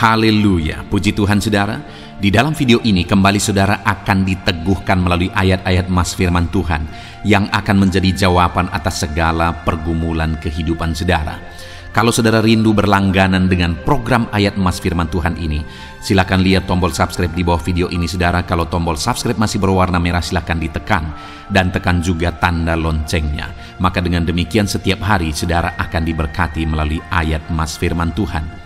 Haleluya, puji Tuhan saudara. Di dalam video ini kembali saudara akan diteguhkan melalui ayat-ayat mas firman Tuhan yang akan menjadi jawaban atas segala pergumulan kehidupan saudara. Kalau saudara rindu berlangganan dengan program ayat mas firman Tuhan ini, silakan lihat tombol subscribe di bawah video ini saudara. Kalau tombol subscribe masih berwarna merah, silakan ditekan dan tekan juga tanda loncengnya. Maka dengan demikian setiap hari saudara akan diberkati melalui ayat mas firman Tuhan.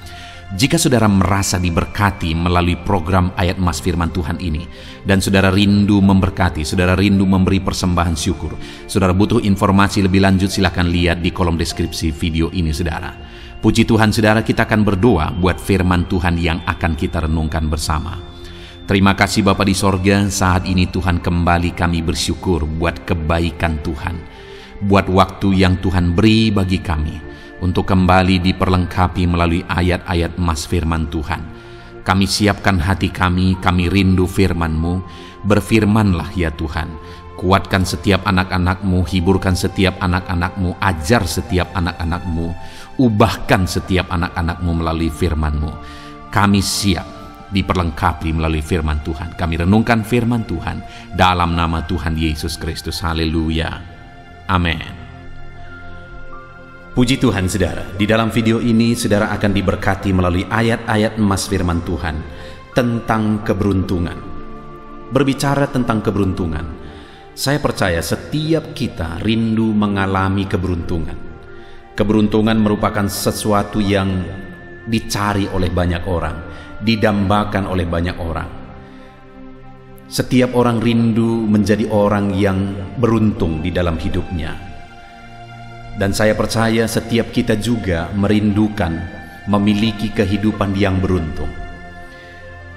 Jika saudara merasa diberkati melalui program ayat mas firman Tuhan ini, dan saudara rindu memberkati, saudara rindu memberi persembahan syukur, saudara butuh informasi lebih lanjut, silakan lihat di kolom deskripsi video ini saudara. Puji Tuhan saudara, kita akan berdoa buat firman Tuhan yang akan kita renungkan bersama. Terima kasih Bapa di sorga, saat ini Tuhan kembali kami bersyukur buat kebaikan Tuhan, buat waktu yang Tuhan beri bagi kami untuk kembali diperlengkapi melalui ayat-ayat mas firman Tuhan. Kami siapkan hati kami rindu firman-Mu. Berfirmanlah ya Tuhan, kuatkan setiap anak-anak-Mu, hiburkan setiap anak-anak-Mu, ajar setiap anak-anak-Mu, ubahkan setiap anak-anak-Mu melalui firman-Mu. Kami siap diperlengkapi melalui firman Tuhan. Kami renungkan firman Tuhan dalam nama Tuhan Yesus Kristus. Haleluya. Amin. Puji Tuhan saudara, di dalam video ini saudara akan diberkati melalui ayat-ayat emas firman Tuhan tentang keberuntungan. Berbicara tentang keberuntungan, saya percaya setiap kita rindu mengalami keberuntungan. Keberuntungan merupakan sesuatu yang dicari oleh banyak orang, didambakan oleh banyak orang. Setiap orang rindu menjadi orang yang beruntung di dalam hidupnya. Dan saya percaya setiap kita juga merindukan memiliki kehidupan yang beruntung.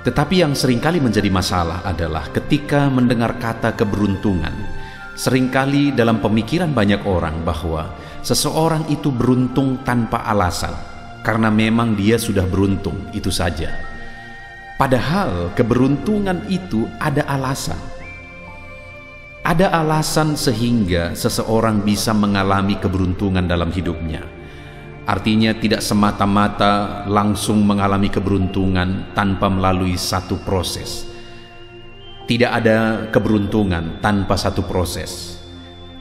Tetapi yang seringkali menjadi masalah adalah ketika mendengar kata keberuntungan, seringkali dalam pemikiran banyak orang bahwa seseorang itu beruntung tanpa alasan, karena memang dia sudah beruntung, itu saja. Padahal keberuntungan itu ada alasan. Ada alasan sehingga seseorang bisa mengalami keberuntungan dalam hidupnya. Artinya tidak semata-mata langsung mengalami keberuntungan tanpa melalui satu proses. Tidak ada keberuntungan tanpa satu proses.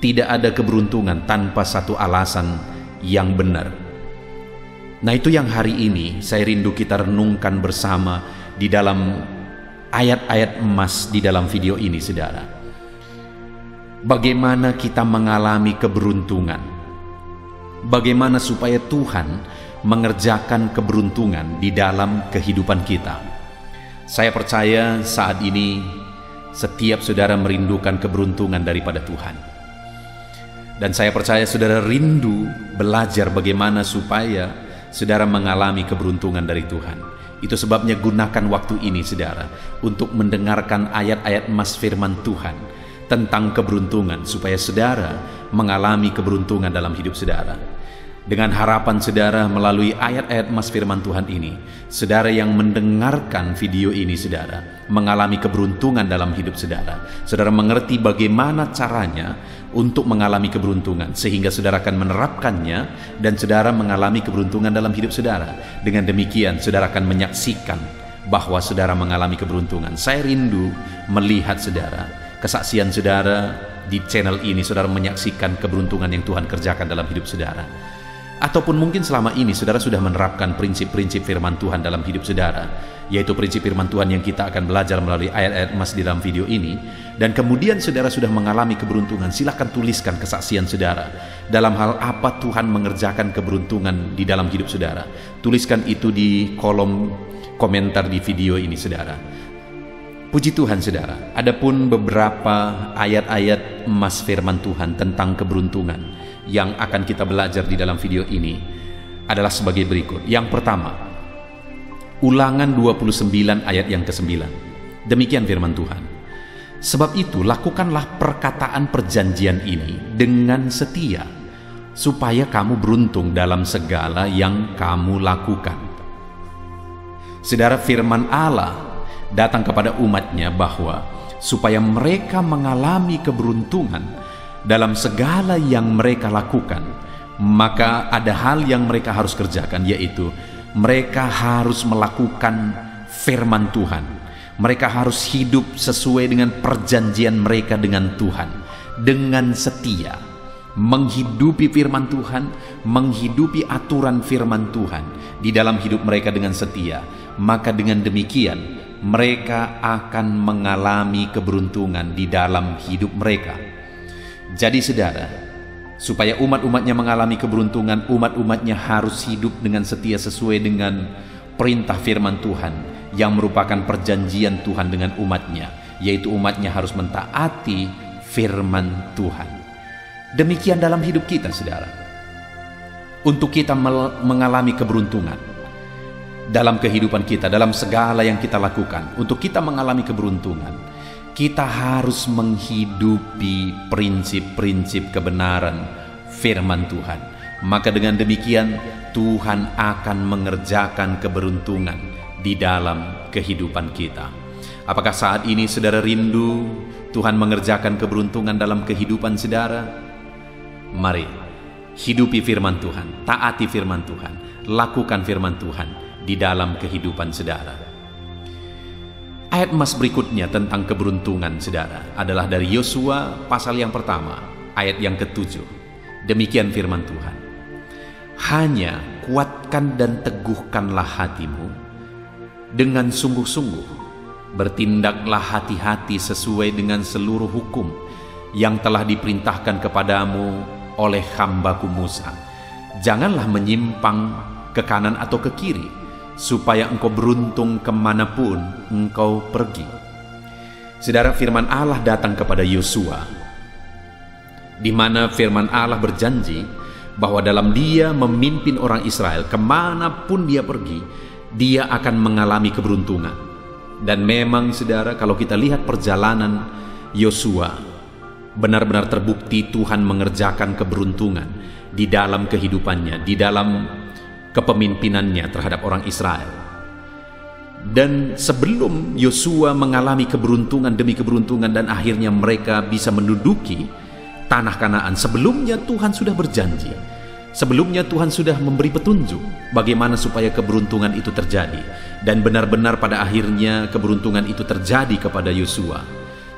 Tidak ada keberuntungan tanpa satu alasan yang benar. Nah, itu yang hari ini saya rindu kita renungkan bersama di dalam ayat-ayat emas di dalam video ini saudara. Bagaimana kita mengalami keberuntungan? Bagaimana supaya Tuhan mengerjakan keberuntungan di dalam kehidupan kita? Saya percaya saat ini setiap saudara merindukan keberuntungan daripada Tuhan. Dan saya percaya saudara rindu belajar bagaimana supaya saudara mengalami keberuntungan dari Tuhan. Itu sebabnya gunakan waktu ini saudara untuk mendengarkan ayat-ayat emas firman Tuhan tentang keberuntungan, supaya saudara mengalami keberuntungan dalam hidup saudara. Dengan harapan saudara melalui ayat-ayat emas firman Tuhan ini, saudara yang mendengarkan video ini saudara mengalami keberuntungan dalam hidup saudara. Saudara mengerti bagaimana caranya untuk mengalami keberuntungan, sehingga saudara akan menerapkannya dan saudara mengalami keberuntungan dalam hidup saudara. Dengan demikian saudara akan menyaksikan bahwa saudara mengalami keberuntungan. Saya rindu melihat saudara, kesaksian saudara di channel ini, saudara menyaksikan keberuntungan yang Tuhan kerjakan dalam hidup saudara. Ataupun mungkin selama ini saudara sudah menerapkan prinsip-prinsip firman Tuhan dalam hidup saudara, yaitu prinsip firman Tuhan yang kita akan belajar melalui ayat-ayat emas di dalam video ini. Dan kemudian saudara sudah mengalami keberuntungan, silakan tuliskan kesaksian saudara. Dalam hal apa Tuhan mengerjakan keberuntungan di dalam hidup saudara. Tuliskan itu di kolom komentar di video ini saudara. Puji Tuhan saudara, adapun beberapa ayat-ayat emas firman Tuhan tentang keberuntungan yang akan kita belajar di dalam video ini adalah sebagai berikut. Yang pertama, Ulangan 29 ayat yang ke-9. Demikian firman Tuhan. Sebab itu lakukanlah perkataan perjanjian ini dengan setia, supaya kamu beruntung dalam segala yang kamu lakukan. Saudara, firman Allah datang kepada umatnya bahwa supaya mereka mengalami keberuntungan dalam segala yang mereka lakukan, maka ada hal yang mereka harus kerjakan, yaitu mereka harus melakukan firman Tuhan. Mereka harus hidup sesuai dengan perjanjian mereka dengan Tuhan, dengan setia, menghidupi firman Tuhan, menghidupi aturan firman Tuhan di dalam hidup mereka dengan setia. Maka dengan demikian mereka akan mengalami keberuntungan di dalam hidup mereka. Jadi saudara, supaya umat-umatnya mengalami keberuntungan, umat-umatnya harus hidup dengan setia sesuai dengan perintah firman Tuhan yang merupakan perjanjian Tuhan dengan umatnya, yaitu umatnya harus mentaati firman Tuhan. Demikian dalam hidup kita, saudara. Untuk kita mengalami keberuntungan dalam kehidupan kita, dalam segala yang kita lakukan, untuk kita mengalami keberuntungan, kita harus menghidupi prinsip-prinsip kebenaran firman Tuhan. Maka dengan demikian Tuhan akan mengerjakan keberuntungan di dalam kehidupan kita. Apakah saat ini saudara rindu Tuhan mengerjakan keberuntungan dalam kehidupan saudara? Mari hidupi firman Tuhan, taati firman Tuhan, lakukan firman Tuhan di dalam kehidupan saudara. Ayat emas berikutnya tentang keberuntungan saudara adalah dari Yosua pasal yang pertama, ayat yang ke-7. Demikian firman Tuhan. Hanya kuatkan dan teguhkanlah hatimu dengan sungguh-sungguh, bertindaklah hati-hati sesuai dengan seluruh hukum yang telah diperintahkan kepadamu oleh hambaku Musa. Janganlah menyimpang ke kanan atau ke kiri, supaya engkau beruntung kemanapun engkau pergi. Saudara, firman Allah datang kepada Yosua, di mana firman Allah berjanji bahwa dalam dia memimpin orang Israel kemanapun dia pergi, dia akan mengalami keberuntungan. Dan memang saudara, kalau kita lihat perjalanan Yosua, benar-benar terbukti Tuhan mengerjakan keberuntungan di dalam kehidupannya, di dalam kepemimpinannya terhadap orang Israel. Dan sebelum Yosua mengalami keberuntungan demi keberuntungan dan akhirnya mereka bisa menduduki tanah Kanaan, sebelumnya Tuhan sudah berjanji. Sebelumnya Tuhan sudah memberi petunjuk bagaimana supaya keberuntungan itu terjadi. Dan benar-benar pada akhirnya keberuntungan itu terjadi kepada Yosua.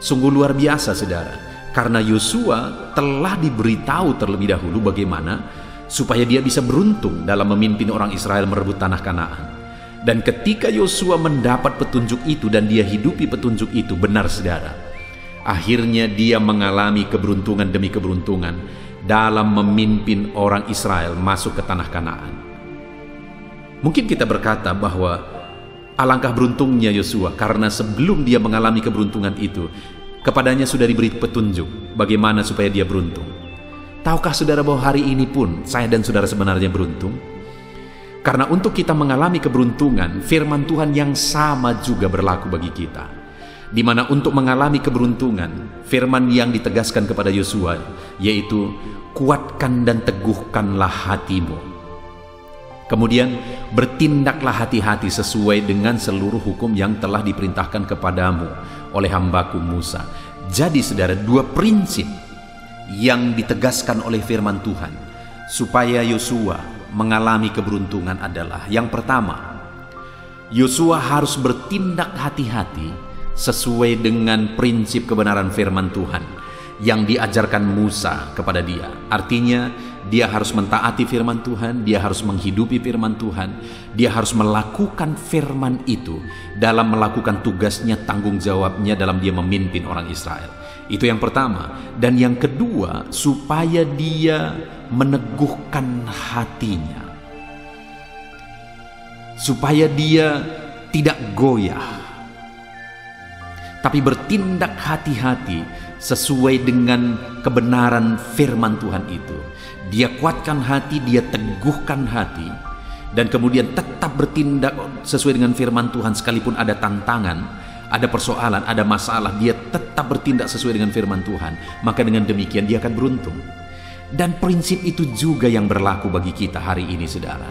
Sungguh luar biasa saudara, karena Yosua telah diberitahu terlebih dahulu bagaimana supaya dia bisa beruntung dalam memimpin orang Israel merebut tanah Kanaan. Dan ketika Yosua mendapat petunjuk itu dan dia hidupi petunjuk itu, benar saudara, akhirnya dia mengalami keberuntungan demi keberuntungan dalam memimpin orang Israel masuk ke tanah Kanaan. Mungkin kita berkata bahwa alangkah beruntungnya Yosua, karena sebelum dia mengalami keberuntungan itu, kepadanya sudah diberi petunjuk bagaimana supaya dia beruntung. Tahukah saudara bahwa hari ini pun saya dan saudara sebenarnya beruntung? Karena untuk kita mengalami keberuntungan, firman Tuhan yang sama juga berlaku bagi kita. Di mana untuk mengalami keberuntungan, firman yang ditegaskan kepada Yosua yaitu kuatkan dan teguhkanlah hatimu. Kemudian bertindaklah hati-hati sesuai dengan seluruh hukum yang telah diperintahkan kepadamu oleh hambaku Musa. Jadi saudara, dua prinsip yang ditegaskan oleh firman Tuhan supaya Yosua mengalami keberuntungan adalah, yang pertama, Yosua harus bertindak hati-hati sesuai dengan prinsip kebenaran firman Tuhan yang diajarkan Musa kepada dia. Artinya dia harus mentaati firman Tuhan, dia harus menghidupi firman Tuhan, dia harus melakukan firman itu dalam melakukan tugasnya, tanggung jawabnya dalam dia memimpin orang Israel. Itu yang pertama. Dan yang kedua, supaya dia meneguhkan hatinya, supaya dia tidak goyah, tapi bertindak hati-hati sesuai dengan kebenaran firman Tuhan itu. Dia kuatkan hati, dia teguhkan hati, dan kemudian tetap bertindak sesuai dengan firman Tuhan. Sekalipun ada tantangan, ada persoalan, ada masalah, dia tetap bertindak sesuai dengan firman Tuhan. Maka dengan demikian dia akan beruntung. Dan prinsip itu juga yang berlaku bagi kita hari ini saudara.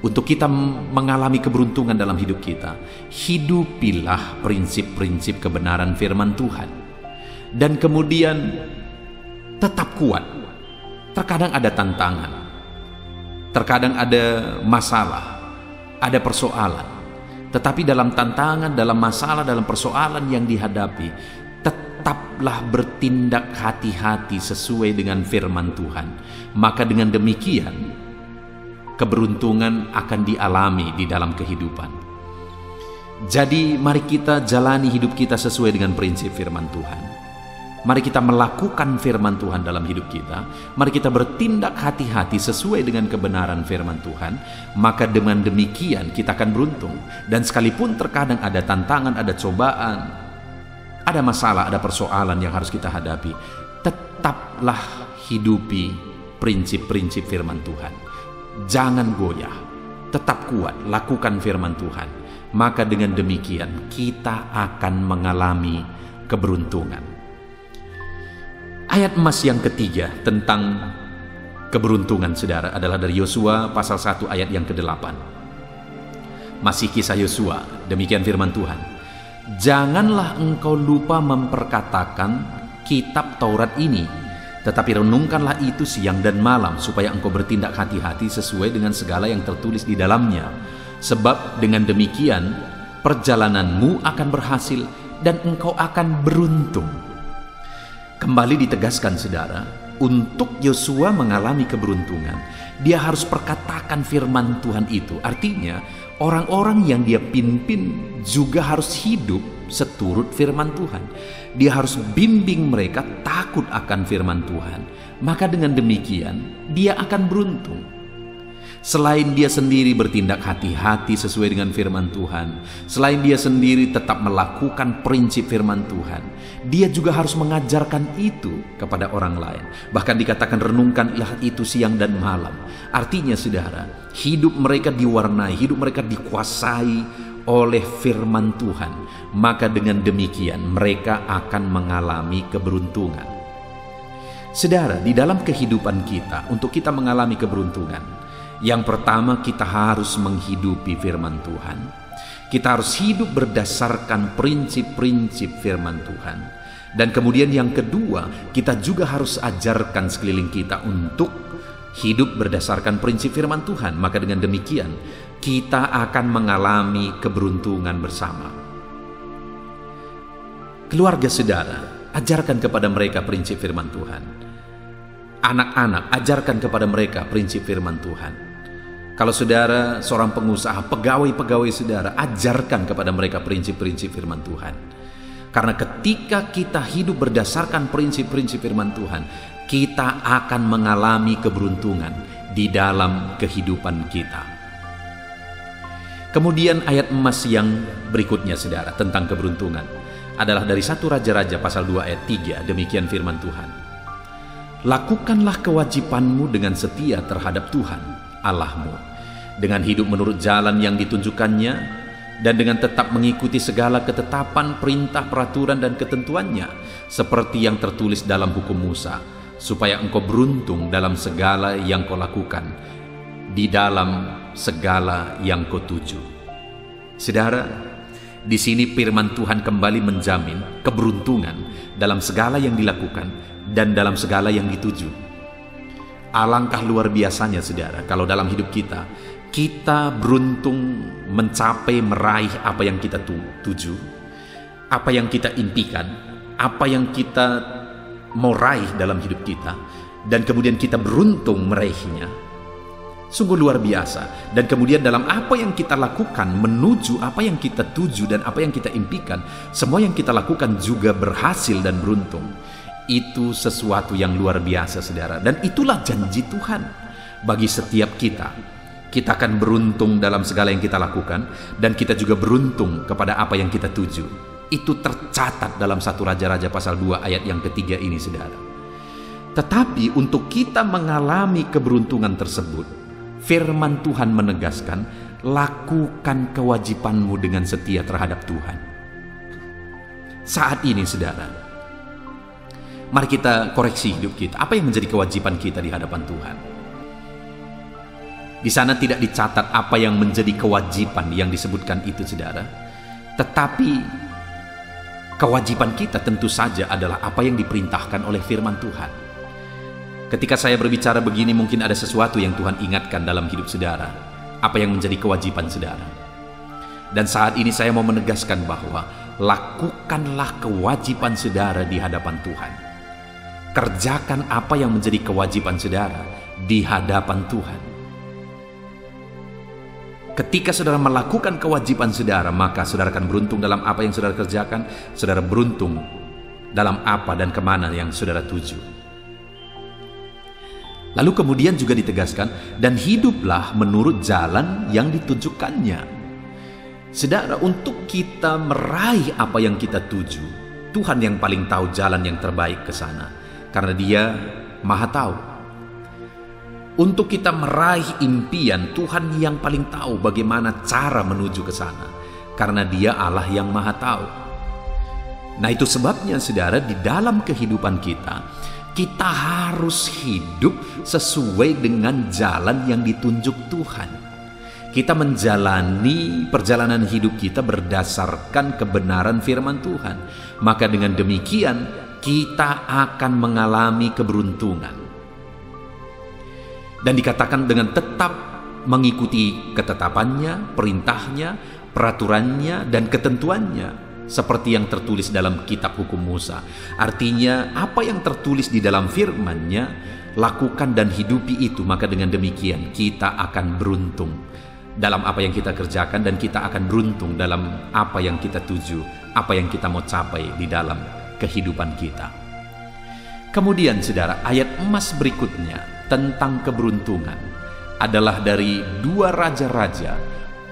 Untuk kita mengalami keberuntungan dalam hidup kita, hidupilah prinsip-prinsip kebenaran firman Tuhan. Dan kemudian tetap kuat. Terkadang ada tantangan, terkadang ada masalah, ada persoalan. Tetapi dalam tantangan, dalam masalah, dalam persoalan yang dihadapi, tetaplah bertindak hati-hati sesuai dengan firman Tuhan. Maka dengan demikian, keberuntungan akan dialami di dalam kehidupan. Jadi mari kita jalani hidup kita sesuai dengan prinsip firman Tuhan. Mari kita melakukan firman Tuhan dalam hidup kita. Mari kita bertindak hati-hati sesuai dengan kebenaran firman Tuhan. Maka dengan demikian kita akan beruntung. Dan sekalipun terkadang ada tantangan, ada cobaan, ada masalah, ada persoalan yang harus kita hadapi, tetaplah hidupi prinsip-prinsip firman Tuhan. Jangan goyah, tetap kuat, lakukan firman Tuhan. Maka dengan demikian kita akan mengalami keberuntungan. Ayat emas yang ketiga tentang keberuntungan, saudara, adalah dari Yosua pasal 1 ayat yang ke-8. Masih kisah Yosua, demikian firman Tuhan. Janganlah engkau lupa memperkatakan kitab Taurat ini, tetapi renungkanlah itu siang dan malam, supaya engkau bertindak hati-hati sesuai dengan segala yang tertulis di dalamnya. Sebab dengan demikian perjalananmu akan berhasil dan engkau akan beruntung. Kembali ditegaskan, saudara, untuk Yosua mengalami keberuntungan, dia harus perkatakan firman Tuhan itu. Artinya, orang-orang yang dia pimpin juga harus hidup seturut firman Tuhan. Dia harus bimbing mereka takut akan firman Tuhan. Maka dengan demikian, dia akan beruntung. Selain dia sendiri bertindak hati-hati sesuai dengan firman Tuhan, selain dia sendiri tetap melakukan prinsip firman Tuhan, dia juga harus mengajarkan itu kepada orang lain. Bahkan dikatakan renungkanlah itu siang dan malam. Artinya, saudara, hidup mereka diwarnai, hidup mereka dikuasai oleh firman Tuhan. Maka dengan demikian mereka akan mengalami keberuntungan. Saudara, di dalam kehidupan kita, untuk kita mengalami keberuntungan, yang pertama, kita harus menghidupi firman Tuhan. Kita harus hidup berdasarkan prinsip-prinsip firman Tuhan. Dan kemudian yang kedua, kita juga harus ajarkan sekeliling kita untuk hidup berdasarkan prinsip firman Tuhan. Maka dengan demikian, kita akan mengalami keberuntungan bersama. Keluarga saudara, ajarkan kepada mereka prinsip firman Tuhan. Anak-anak, ajarkan kepada mereka prinsip firman Tuhan. Kalau saudara seorang pengusaha, pegawai-pegawai saudara, ajarkan kepada mereka prinsip-prinsip firman Tuhan. Karena ketika kita hidup berdasarkan prinsip-prinsip firman Tuhan, kita akan mengalami keberuntungan di dalam kehidupan kita. Kemudian ayat emas yang berikutnya, saudara, tentang keberuntungan adalah dari 1 Raja-Raja pasal 2 ayat 3. Demikian firman Tuhan. Lakukanlah kewajibanmu dengan setia terhadap Tuhan Allahmu, dengan hidup menurut jalan yang ditunjukkannya, dan dengan tetap mengikuti segala ketetapan, perintah, peraturan, dan ketentuannya, seperti yang tertulis dalam hukum Musa, supaya engkau beruntung dalam segala yang kau lakukan, di dalam segala yang kau tuju. Saudara, di sini firman Tuhan kembali menjamin keberuntungan dalam segala yang dilakukan dan dalam segala yang dituju. Alangkah luar biasanya, saudara, kalau dalam hidup kita, kita beruntung mencapai, meraih apa yang kita tuju, apa yang kita impikan, apa yang kita mau raih dalam hidup kita, dan kemudian kita beruntung meraihnya. Sungguh luar biasa. Dan kemudian dalam apa yang kita lakukan, menuju apa yang kita tuju dan apa yang kita impikan, semua yang kita lakukan juga berhasil dan beruntung. Itu sesuatu yang luar biasa, saudara. Dan itulah janji Tuhan bagi setiap kita. Kita akan beruntung dalam segala yang kita lakukan, dan kita juga beruntung kepada apa yang kita tuju. Itu tercatat dalam 1 Raja-Raja pasal 2 ayat yang ketiga ini, saudara. Tetapi untuk kita mengalami keberuntungan tersebut, firman Tuhan menegaskan, lakukan kewajibanmu dengan setia terhadap Tuhan. Saat ini, saudara, mari kita koreksi hidup kita. Apa yang menjadi kewajiban kita di hadapan Tuhan? Di sana tidak dicatat apa yang menjadi kewajiban yang disebutkan itu, saudara. Tetapi kewajiban kita tentu saja adalah apa yang diperintahkan oleh firman Tuhan. Ketika saya berbicara begini, mungkin ada sesuatu yang Tuhan ingatkan dalam hidup saudara. apa yang menjadi kewajiban saudara. Dan saat ini saya mau menegaskan bahwa lakukanlah kewajiban saudara di hadapan Tuhan. Kerjakan apa yang menjadi kewajiban saudara di hadapan Tuhan. Ketika saudara melakukan kewajiban saudara, maka saudara akan beruntung dalam apa yang saudara kerjakan. Saudara beruntung dalam apa dan kemana yang saudara tuju. Lalu kemudian juga ditegaskan, dan hiduplah menurut jalan yang ditunjukkannya. Saudara, untuk kita meraih apa yang kita tuju, Tuhan yang paling tahu jalan yang terbaik ke sana, karena Dia Maha Tahu. Untuk kita meraih impian, Tuhan yang paling tahu bagaimana cara menuju ke sana, karena Dia Allah yang Maha Tahu. Nah, itu sebabnya saudara, di dalam kehidupan kita harus hidup sesuai dengan jalan yang ditunjuk Tuhan. Kita menjalani perjalanan hidup kita berdasarkan kebenaran firman Tuhan. Maka dengan demikian kita akan mengalami keberuntungan. Dan dikatakan dengan tetap mengikuti ketetapannya, perintahnya, peraturannya, dan ketentuannya, seperti yang tertulis dalam kitab hukum Musa. Artinya apa yang tertulis di dalam firman-Nya, lakukan dan hidupi itu, maka dengan demikian kita akan beruntung dalam apa yang kita kerjakan, dan kita akan beruntung dalam apa yang kita tuju, apa yang kita mau capai di dalam kehidupan kita. Kemudian saudara, ayat emas berikutnya tentang keberuntungan adalah dari 2 Raja-Raja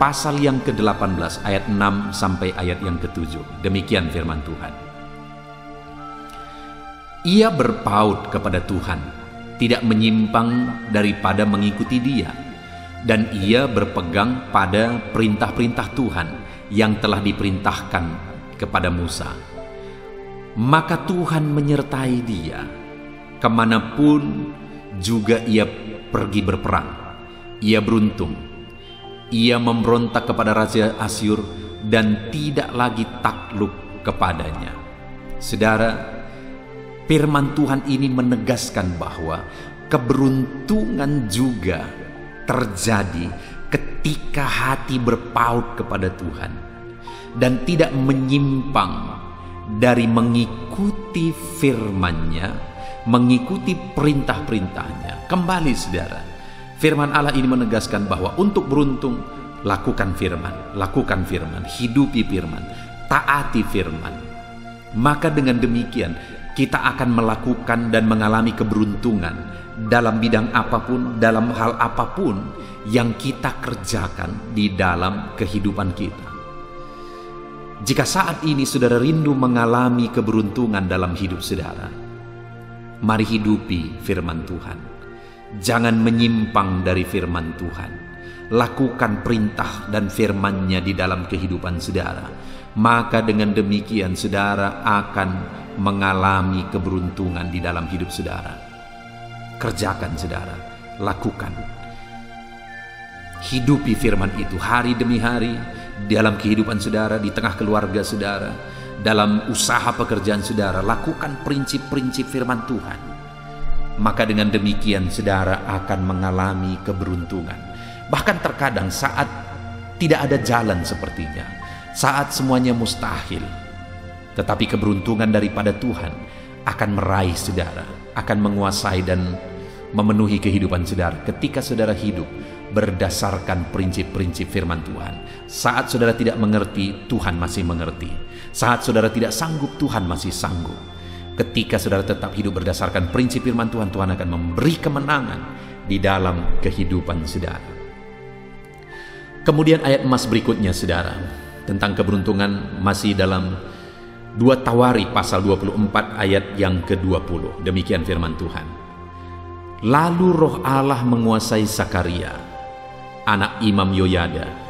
pasal yang ke-18 ayat 6 sampai ayat yang ke-7. Demikian firman Tuhan. Ia berpaut kepada Tuhan, tidak menyimpang daripada mengikuti Dia, dan ia berpegang pada perintah-perintah Tuhan yang telah diperintahkan kepada Musa. Maka Tuhan menyertai dia kemanapun juga ia pergi berperang. Ia beruntung. Ia memberontak kepada Raja Asyur dan tidak lagi takluk kepadanya. Saudara, firman Tuhan ini menegaskan bahwa keberuntungan juga terjadi ketika hati berpaut kepada Tuhan dan tidak menyimpang dari mengikuti firman-Nya, mengikuti perintah-perintahnya. Kembali saudara, firman Allah ini menegaskan bahwa untuk beruntung, lakukan firman, hidupi firman, taati firman. Maka dengan demikian kita akan melakukan dan mengalami keberuntungan dalam bidang apapun, dalam hal apapun yang kita kerjakan di dalam kehidupan kita. Jika saat ini saudara rindu mengalami keberuntungan dalam hidup saudara, mari hidupi firman Tuhan. Jangan menyimpang dari firman Tuhan. Lakukan perintah dan firman-Nya di dalam kehidupan saudara. Maka dengan demikian saudara akan mengalami keberuntungan di dalam hidup saudara. Kerjakan saudara, lakukan. Hidupi firman itu hari demi hari dalam kehidupan saudara, di tengah keluarga saudara, dalam usaha pekerjaan saudara. Lakukan prinsip-prinsip firman Tuhan. Maka dengan demikian saudara akan mengalami keberuntungan. Bahkan terkadang saat tidak ada jalan sepertinya, saat semuanya mustahil, tetapi keberuntungan daripada Tuhan akan meraih saudara, akan menguasai dan memenuhi kehidupan saudara ketika saudara hidup berdasarkan prinsip-prinsip firman Tuhan. Saat saudara tidak mengerti, Tuhan masih mengerti. Saat saudara tidak sanggup, Tuhan masih sanggup. Ketika saudara tetap hidup berdasarkan prinsip firman Tuhan, Tuhan akan memberi kemenangan di dalam kehidupan saudara. Kemudian ayat emas berikutnya saudara, tentang keberuntungan masih dalam 2 Tawarik pasal 24 ayat yang ke-20. Demikian firman Tuhan. Lalu roh Allah menguasai Sakaria, anak Imam Yoyada.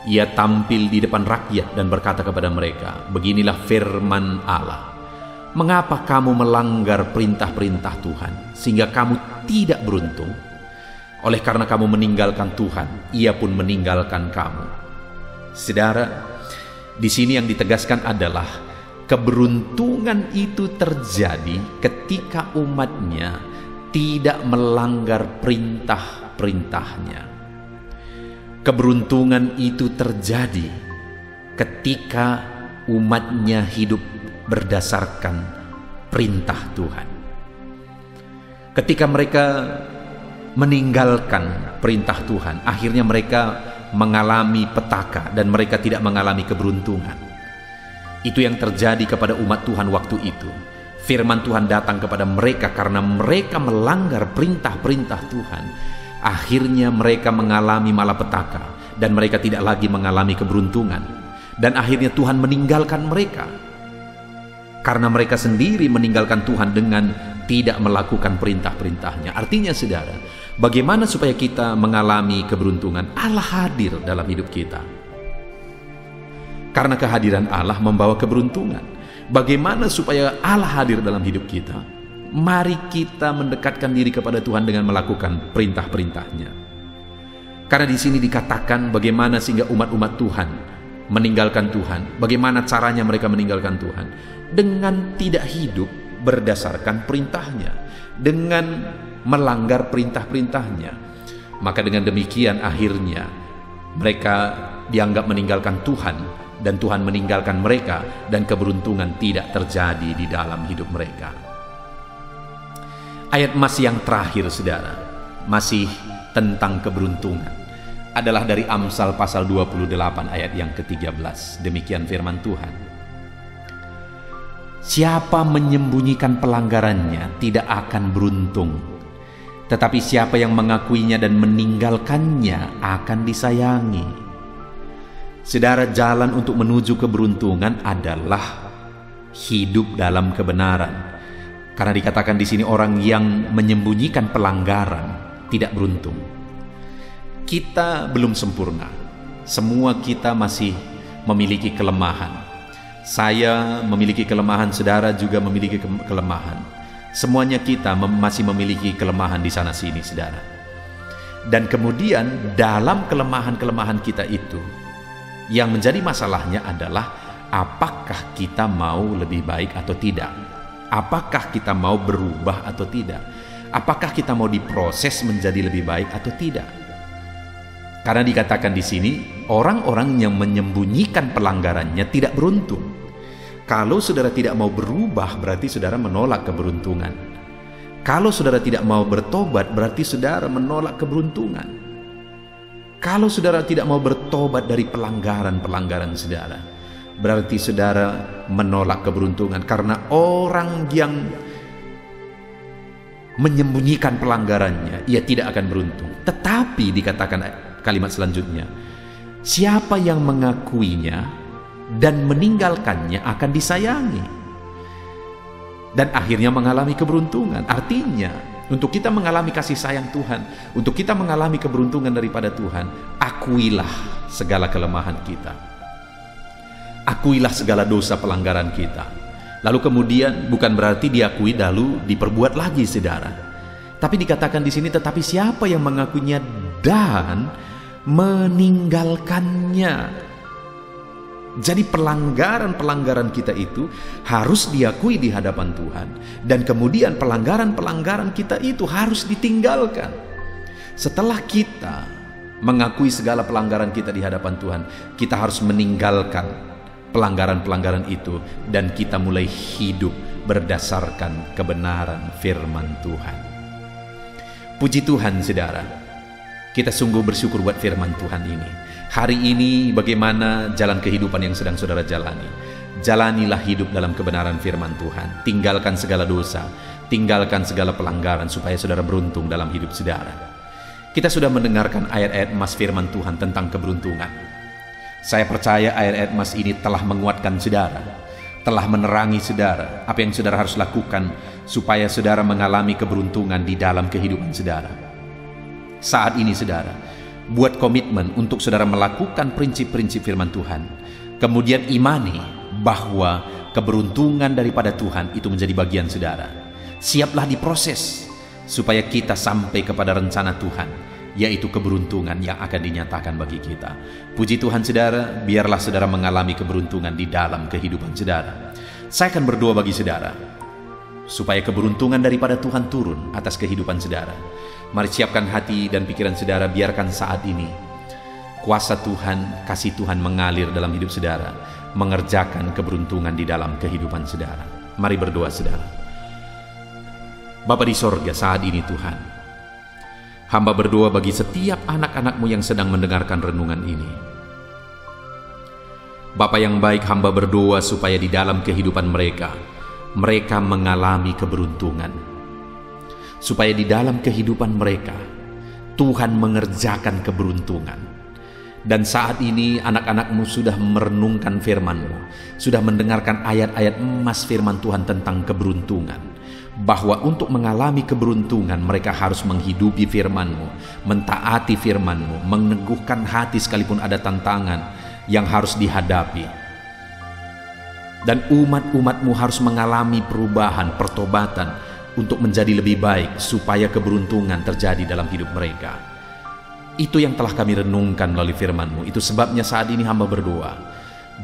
Ia tampil di depan rakyat dan berkata kepada mereka, beginilah firman Allah. Mengapa kamu melanggar perintah-perintah Tuhan, sehingga kamu tidak beruntung? Oleh karena kamu meninggalkan Tuhan, Ia pun meninggalkan kamu. Saudara, di sini yang ditegaskan adalah keberuntungan itu terjadi ketika umatnya tidak melanggar perintah-perintahnya. Keberuntungan itu terjadi ketika umatnya hidup berdasarkan perintah Tuhan. Ketika mereka meninggalkan perintah Tuhan, akhirnya mereka mengalami petaka dan mereka tidak mengalami keberuntungan. Itu yang terjadi kepada umat Tuhan waktu itu. Firman Tuhan datang kepada mereka karena mereka melanggar perintah-perintah Tuhan. Akhirnya mereka mengalami malapetaka dan mereka tidak lagi mengalami keberuntungan. Dan akhirnya Tuhan meninggalkan mereka karena mereka sendiri meninggalkan Tuhan dengan tidak melakukan perintah-perintahnya. Artinya saudara, bagaimana supaya kita mengalami keberuntungan? Allah hadir dalam hidup kita. Karena kehadiran Allah membawa keberuntungan. Bagaimana supaya Allah hadir dalam hidup kita? Mari kita mendekatkan diri kepada Tuhan dengan melakukan perintah-perintahnya. Karena di sini dikatakan bagaimana sehingga umat-umat Tuhan meninggalkan Tuhan. Bagaimana caranya mereka meninggalkan Tuhan? Dengan tidak hidup berdasarkan perintahnya, dengan melanggar perintah-perintahnya. Maka dengan demikian akhirnya mereka dianggap meninggalkan Tuhan, dan Tuhan meninggalkan mereka, dan keberuntungan tidak terjadi di dalam hidup mereka. Ayat masih yang terakhir saudara, masih tentang keberuntungan, adalah dari Amsal pasal 28 ayat yang ke-13. Demikian firman Tuhan. Siapa menyembunyikan pelanggarannya tidak akan beruntung, tetapi siapa yang mengakuinya dan meninggalkannya akan disayangi. Saudara, jalan untuk menuju keberuntungan adalah hidup dalam kebenaran. Karena dikatakan di sini orang yang menyembunyikan pelanggaran tidak beruntung. Kita belum sempurna. Semua kita masih memiliki kelemahan. Saya memiliki kelemahan, saudara juga memiliki kelemahan. Semuanya kita masih memiliki kelemahan di sana sini, saudara. Dan kemudian dalam kelemahan-kelemahan kita itu, yang menjadi masalahnya adalah apakah kita mau lebih baik atau tidak? Apakah kita mau berubah atau tidak? Apakah kita mau diproses menjadi lebih baik atau tidak? Karena dikatakan di sini, orang-orang yang menyembunyikan pelanggarannya tidak beruntung. Kalau saudara tidak mau berubah, berarti saudara menolak keberuntungan. Kalau saudara tidak mau bertobat, berarti saudara menolak keberuntungan. Kalau saudara tidak mau bertobat dari pelanggaran-pelanggaran saudara, berarti saudara menolak keberuntungan. Karena orang yang menyembunyikan pelanggarannya, ia tidak akan beruntung. Tetapi dikatakan kalimat selanjutnya, siapa yang mengakuinya dan meninggalkannya akan disayangi, dan akhirnya mengalami keberuntungan. Artinya, untuk kita mengalami kasih sayang Tuhan, untuk kita mengalami keberuntungan daripada Tuhan, akuilah segala kelemahan kita, akuilah segala dosa pelanggaran kita. Lalu kemudian bukan berarti diakui lalu diperbuat lagi, saudara. Tapi dikatakan di sini, tetapi siapa yang mengakuinya dan meninggalkannya. Jadi pelanggaran-pelanggaran kita itu harus diakui di hadapan Tuhan, dan kemudian pelanggaran-pelanggaran kita itu harus ditinggalkan. Setelah kita mengakui segala pelanggaran kita di hadapan Tuhan, kita harus meninggalkan pelanggaran-pelanggaran itu, dan kita mulai hidup berdasarkan kebenaran firman Tuhan. Puji Tuhan, saudara. Kita sungguh bersyukur buat firman Tuhan ini. Hari ini bagaimana jalan kehidupan yang sedang saudara jalani? Jalanilah hidup dalam kebenaran firman Tuhan. Tinggalkan segala dosa, tinggalkan segala pelanggaran, supaya saudara beruntung dalam hidup saudara. Kita sudah mendengarkan ayat-ayat emas firman Tuhan tentang keberuntungan. Saya percaya ayat-ayat emas ini telah menguatkan saudara, telah menerangi saudara apa yang saudara harus lakukan supaya saudara mengalami keberuntungan di dalam kehidupan saudara. Saat ini saudara, buat komitmen untuk saudara melakukan prinsip-prinsip firman Tuhan. Kemudian imani bahwa keberuntungan daripada Tuhan itu menjadi bagian saudara. Siaplah diproses supaya kita sampai kepada rencana Tuhan, yaitu keberuntungan yang akan dinyatakan bagi kita. Puji Tuhan saudara, biarlah saudara mengalami keberuntungan di dalam kehidupan saudara. Saya akan berdoa bagi saudara, supaya keberuntungan daripada Tuhan turun atas kehidupan saudara. Mari siapkan hati dan pikiran saudara, biarkan saat ini kuasa Tuhan, kasih Tuhan mengalir dalam hidup saudara, mengerjakan keberuntungan di dalam kehidupan saudara. Mari berdoa saudara. Bapa di sorga, saat ini Tuhan, hamba berdoa bagi setiap anak-anak-Mu yang sedang mendengarkan renungan ini. Bapa yang baik, hamba berdoa supaya di dalam kehidupan mereka mengalami keberuntungan. Supaya di dalam kehidupan mereka, Tuhan mengerjakan keberuntungan. Dan saat ini anak-anak-Mu sudah merenungkan firman-Mu, sudah mendengarkan ayat-ayat emas firman Tuhan tentang keberuntungan. Bahwa untuk mengalami keberuntungan mereka harus menghidupi firman-Mu, mentaati firman-Mu, meneguhkan hati sekalipun ada tantangan yang harus dihadapi. Dan umat-umat-Mu harus mengalami perubahan, pertobatan untuk menjadi lebih baik supaya keberuntungan terjadi dalam hidup mereka. Itu yang telah kami renungkan melalui firman-Mu. Itu sebabnya saat ini hamba berdoa,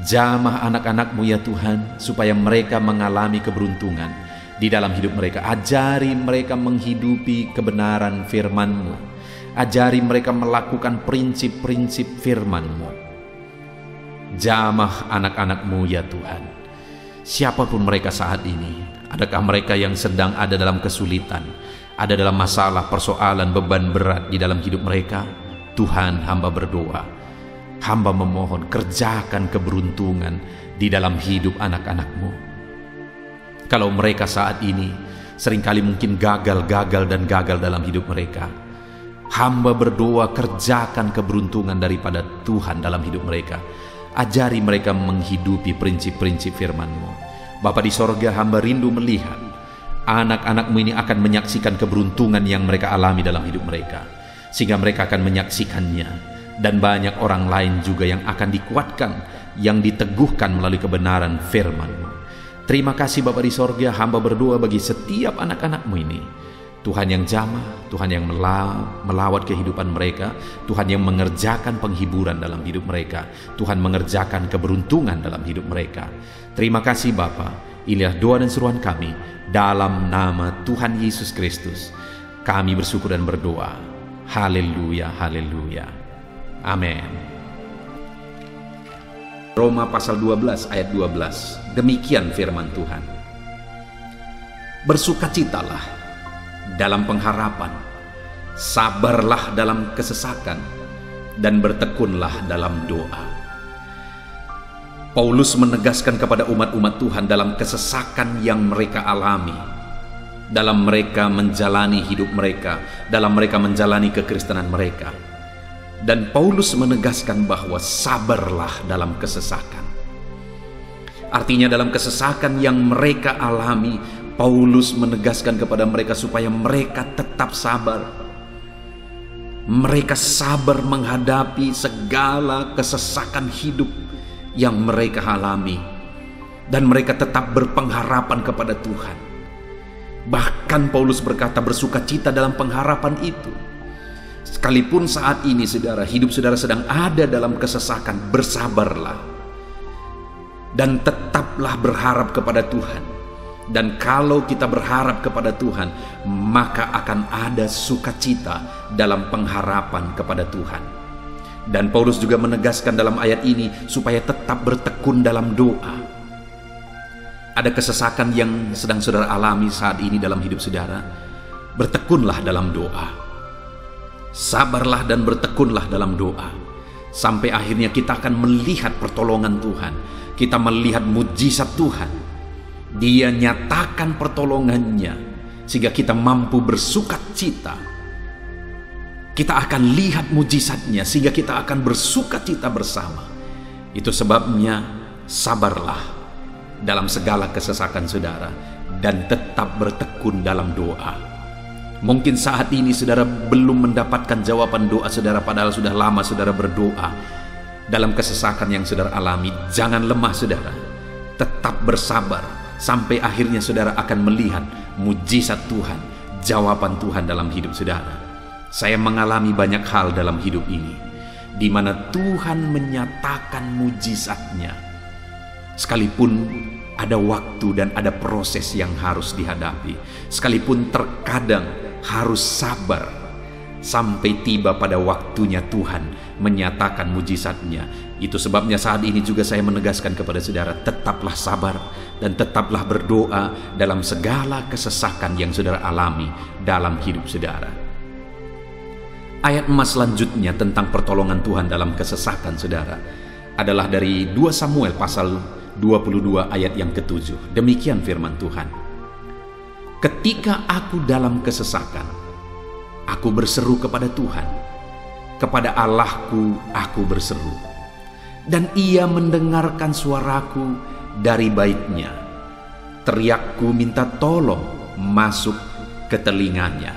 jamah anak-anak-Mu ya Tuhan, supaya mereka mengalami keberuntungan di dalam hidup mereka. Ajari mereka menghidupi kebenaran firman-Mu. Ajari mereka melakukan prinsip-prinsip firman-Mu. Jamah anak-anak-Mu ya Tuhan, siapapun mereka saat ini, adakah mereka yang sedang ada dalam kesulitan, ada dalam masalah, persoalan, beban berat di dalam hidup mereka? Tuhan, hamba berdoa, hamba memohon kerjakan keberuntungan di dalam hidup anak-anak-Mu. Kalau mereka saat ini seringkali mungkin gagal dalam hidup mereka, hamba berdoa kerjakan keberuntungan daripada Tuhan dalam hidup mereka. Ajari mereka menghidupi prinsip-prinsip firman-Mu. Bapa di sorga, hamba rindu melihat anak-anak-Mu ini akan menyaksikan keberuntungan yang mereka alami dalam hidup mereka, sehingga mereka akan menyaksikannya, dan banyak orang lain juga yang akan dikuatkan, yang diteguhkan melalui kebenaran firman-Mu. Terima kasih Bapa di sorga, hamba berdoa bagi setiap anak-anak-Mu ini. Tuhan yang jamah, Tuhan yang melawat kehidupan mereka, Tuhan yang mengerjakan penghiburan dalam hidup mereka, Tuhan mengerjakan keberuntungan dalam hidup mereka. Terima kasih Bapa. Inilah doa dan seruan kami dalam nama Tuhan Yesus Kristus. Kami bersyukur dan berdoa. Haleluya, haleluya. Amin. Roma pasal 12 ayat 12. Demikian firman Tuhan. Bersukacitalah dalam pengharapan, sabarlah dalam kesesakan, dan bertekunlah dalam doa. Paulus menegaskan kepada umat-umat Tuhan dalam kesesakan yang mereka alami, dalam mereka menjalani hidup mereka, dalam mereka menjalani kekristenan mereka. Dan Paulus menegaskan bahwa sabarlah dalam kesesakan. Artinya dalam kesesakan yang mereka alami, Paulus menegaskan kepada mereka supaya mereka tetap sabar. Mereka sabar menghadapi segala kesesakan hidup yang mereka alami, dan mereka tetap berpengharapan kepada Tuhan. Bahkan Paulus berkata bersukacita dalam pengharapan itu. Sekalipun saat ini saudara, hidup saudara sedang ada dalam kesesakan, bersabarlah dan tetaplah berharap kepada Tuhan. Dan kalau kita berharap kepada Tuhan, maka akan ada sukacita dalam pengharapan kepada Tuhan. Dan Paulus juga menegaskan dalam ayat ini supaya tetap bertekun dalam doa. Ada kesesakan yang sedang saudara alami saat ini dalam hidup saudara, bertekunlah dalam doa. Sabarlah dan bertekunlah dalam doa, sampai akhirnya kita akan melihat pertolongan Tuhan. Kita melihat mujizat Tuhan. Dia nyatakan pertolongannya sehingga kita mampu bersukacita. Kita akan lihat mujizatnya sehingga kita akan bersukacita bersama. Itu sebabnya sabarlah dalam segala kesesakan saudara, dan tetap bertekun dalam doa. Mungkin saat ini saudara belum mendapatkan jawaban doa saudara, padahal sudah lama saudara berdoa. Dalam kesesakan yang saudara alami, jangan lemah saudara, tetap bersabar sampai akhirnya saudara akan melihat mujizat Tuhan, jawaban Tuhan dalam hidup saudara. Saya mengalami banyak hal dalam hidup ini, di mana Tuhan menyatakan mujizatnya, sekalipun ada waktu dan ada proses yang harus dihadapi, sekalipun terkadang harus sabar. sampai tiba pada waktunya Tuhan menyatakan mujizatnya. Itu sebabnya saat ini juga saya menegaskan kepada saudara, tetaplah sabar dan tetaplah berdoa dalam segala kesesakan yang saudara alami dalam hidup saudara. Ayat emas selanjutnya tentang pertolongan Tuhan dalam kesesakan saudara adalah dari 2 Samuel pasal 22 ayat yang ke-7. Demikian firman Tuhan. Ketika aku dalam kesesakan, aku berseru kepada Tuhan, kepada Allahku aku berseru, dan Ia mendengarkan suaraku dari baitnya. Teriakku minta tolong masuk ke telinganya.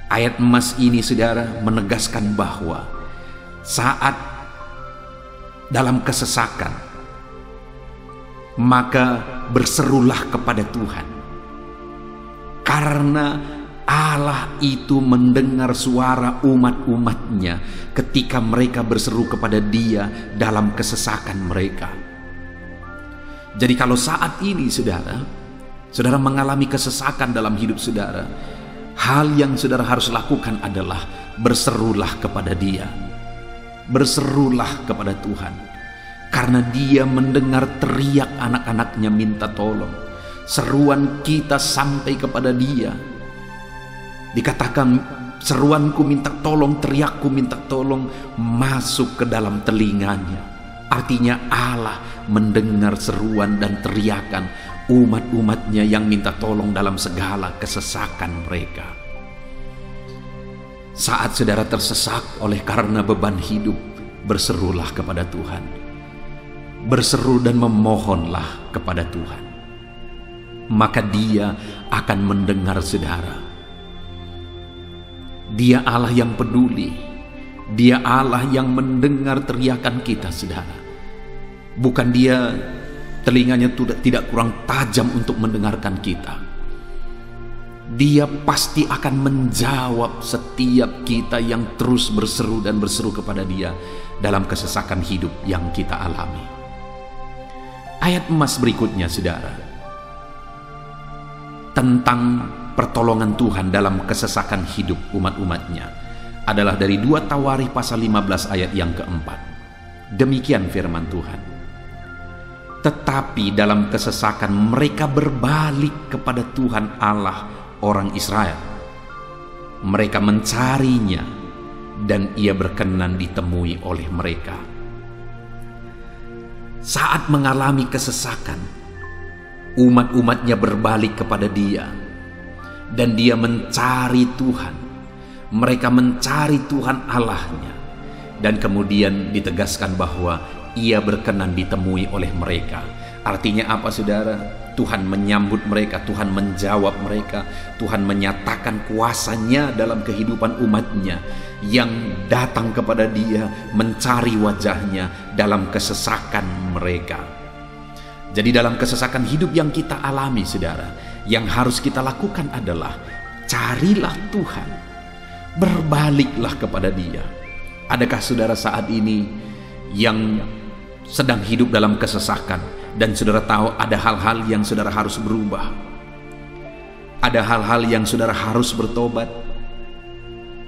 Ayat emas ini saudara menegaskan bahwa saat dalam kesesakan, maka berserulah kepada Tuhan, karena Allah itu mendengar suara umat-umatnya ketika mereka berseru kepada Dia dalam kesesakan mereka. Jadi kalau saat ini saudara mengalami kesesakan dalam hidup saudara, hal yang saudara harus lakukan adalah berserulah kepada Dia. Berserulah kepada Tuhan, karena Dia mendengar teriak anak-anaknya minta tolong. Seruan kita sampai kepada Dia. Dikatakan seruanku minta tolong, teriakku minta tolong masuk ke dalam telinganya. Artinya Allah mendengar seruan dan teriakan umat-umatnya yang minta tolong dalam segala kesesakan mereka. Saat saudara tersesak oleh karena beban hidup, berserulah kepada Tuhan. Berseru dan memohonlah kepada Tuhan. Maka Dia akan mendengar saudara. Dia Allah yang peduli. Dia Allah yang mendengar teriakan kita saudara. Bukan Dia telinganya tidak kurang tajam untuk mendengarkan kita. Dia pasti akan menjawab setiap kita yang terus berseru dan berseru kepada Dia dalam kesesakan hidup yang kita alami. Ayat emas berikutnya saudara, tentang pertolongan Tuhan dalam kesesakan hidup umat-umatnya adalah dari 2 Tawarikh pasal 15 ayat yang keempat. Demikian firman Tuhan. Tetapi dalam kesesakan mereka berbalik kepada Tuhan Allah orang Israel. Mereka mencarinya dan Ia berkenan ditemui oleh mereka. Saat mengalami kesesakan, umat-umatnya berbalik kepada Dia dan Dia mencari Tuhan. Mereka mencari Tuhan Allahnya, dan kemudian ditegaskan bahwa Ia berkenan ditemui oleh mereka. Artinya apa saudara? Tuhan menyambut mereka, Tuhan menjawab mereka, Tuhan menyatakan kuasa-Nya dalam kehidupan umatnya yang datang kepada Dia, mencari wajah-Nya dalam kesesakan mereka. Jadi dalam kesesakan hidup yang kita alami saudara, yang harus kita lakukan adalah carilah Tuhan, berbaliklah kepada Dia. Adakah saudara saat ini yang sedang hidup dalam kesesakan dan saudara tahu ada hal-hal yang saudara harus berubah, ada hal-hal yang saudara harus bertobat?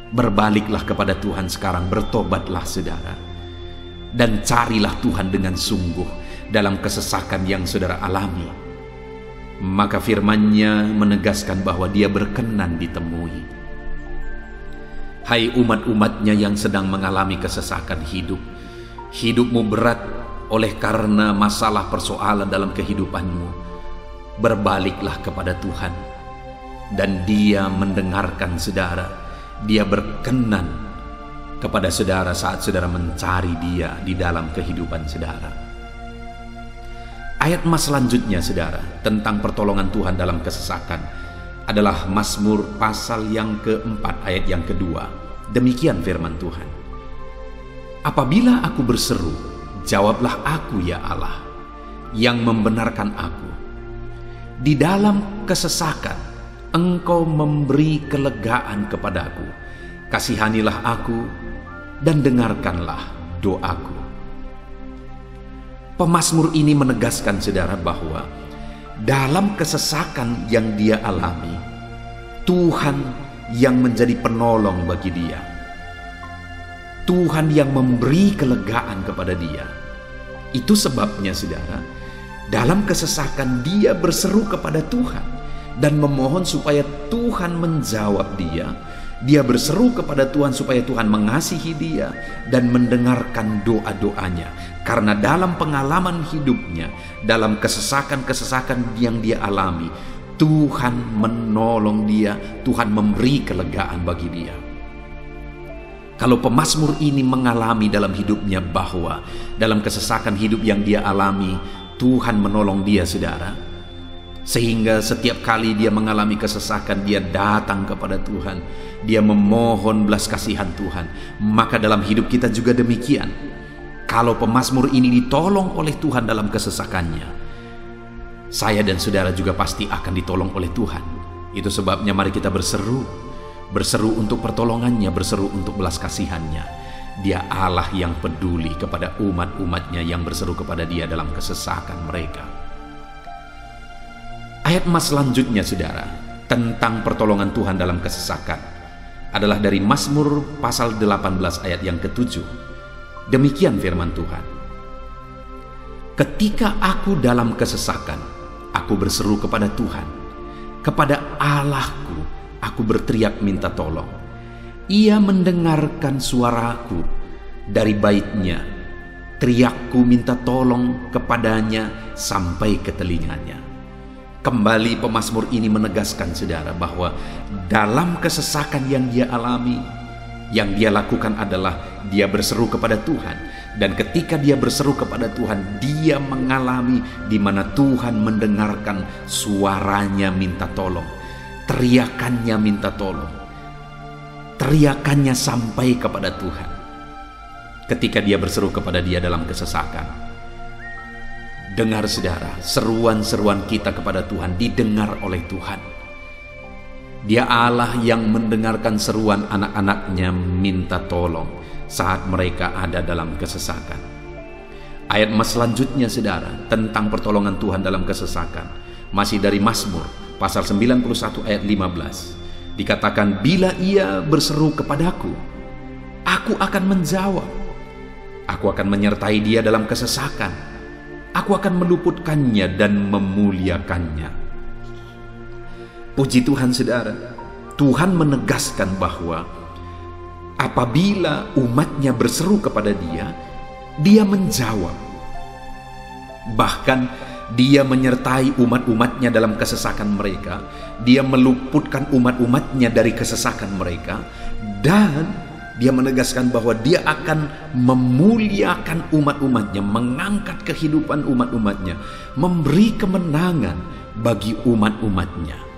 Berbaliklah kepada Tuhan sekarang, bertobatlah saudara, dan carilah Tuhan dengan sungguh dalam kesesakan yang saudara alami. Maka firman-Nya menegaskan bahwa Dia berkenan ditemui. Hai umat-umatnya yang sedang mengalami kesesakan hidup, hidupmu berat oleh karena masalah persoalan dalam kehidupanmu, berbaliklah kepada Tuhan dan Dia mendengarkan saudara. Dia berkenan kepada saudara saat saudara mencari Dia di dalam kehidupan saudara. Ayat emas selanjutnya saudara tentang pertolongan Tuhan dalam kesesakan adalah Mazmur pasal yang keempat ayat yang kedua. Demikian firman Tuhan. Apabila aku berseru, jawablah aku ya Allah, yang membenarkan aku. Di dalam kesesakan, Engkau memberi kelegaan kepadaku. Kasihanilah aku dan dengarkanlah doaku. Pemazmur ini menegaskan saudara bahwa dalam kesesakan yang dia alami, Tuhan yang menjadi penolong bagi dia. Tuhan yang memberi kelegaan kepada dia. Itu sebabnya saudara, dalam kesesakan dia berseru kepada Tuhan dan memohon supaya Tuhan menjawab dia. Dia berseru kepada Tuhan supaya Tuhan mengasihi dia dan mendengarkan doa-doanya. Karena dalam pengalaman hidupnya, dalam kesesakan-kesesakan yang dia alami, Tuhan menolong dia, Tuhan memberi kelegaan bagi dia. Kalau pemazmur ini mengalami dalam hidupnya bahwa dalam kesesakan hidup yang dia alami, Tuhan menolong dia saudara, sehingga setiap kali dia mengalami kesesakan, dia datang kepada Tuhan, dia memohon belas kasihan Tuhan. Maka dalam hidup kita juga demikian. Kalau pemazmur ini ditolong oleh Tuhan dalam kesesakannya, saya dan saudara juga pasti akan ditolong oleh Tuhan. Itu sebabnya mari kita berseru untuk pertolongannya, berseru untuk belas kasihannya. Dia Allah yang peduli kepada umat-umatnya yang berseru kepada dia dalam kesesakan mereka. Ayat emas selanjutnya saudara, tentang pertolongan Tuhan dalam kesesakan adalah dari Mazmur pasal 18 ayat yang ke-7. Demikian firman Tuhan. Ketika aku dalam kesesakan, aku berseru kepada Tuhan, kepada Allahku aku berteriak minta tolong. Ia mendengarkan suaraku dari baitnya, teriakku minta tolong kepadanya sampai ke telinganya. Kembali pemazmur ini menegaskan saudara bahwa dalam kesesakan yang dia alami, yang dia lakukan adalah dia berseru kepada Tuhan. Dan ketika dia berseru kepada Tuhan, dia mengalami di mana Tuhan mendengarkan suaranya minta tolong, teriakannya minta tolong, teriakannya sampai kepada Tuhan. Ketika dia berseru kepada dia dalam kesesakan, dengar saudara, seruan-seruan kita kepada Tuhan didengar oleh Tuhan. Dia Allah yang mendengarkan seruan anak-anaknya minta tolong saat mereka ada dalam kesesakan. Ayat emas selanjutnya saudara, tentang pertolongan Tuhan dalam kesesakan, masih dari Mazmur pasal 91 ayat 15. Dikatakan, bila ia berseru kepadaku, aku akan menjawab. Aku akan menyertai dia dalam kesesakan. Aku akan meluputkannya dan memuliakannya. Puji Tuhan saudara, Tuhan menegaskan bahwa apabila umatnya berseru kepada dia, dia menjawab. Bahkan dia menyertai umat-umatnya dalam kesesakan mereka. Dia meluputkan umat-umatnya dari kesesakan mereka. Dan dia menegaskan bahwa dia akan memuliakan umat-umatnya, mengangkat kehidupan umat-umatnya, memberi kemenangan bagi umat-umatnya.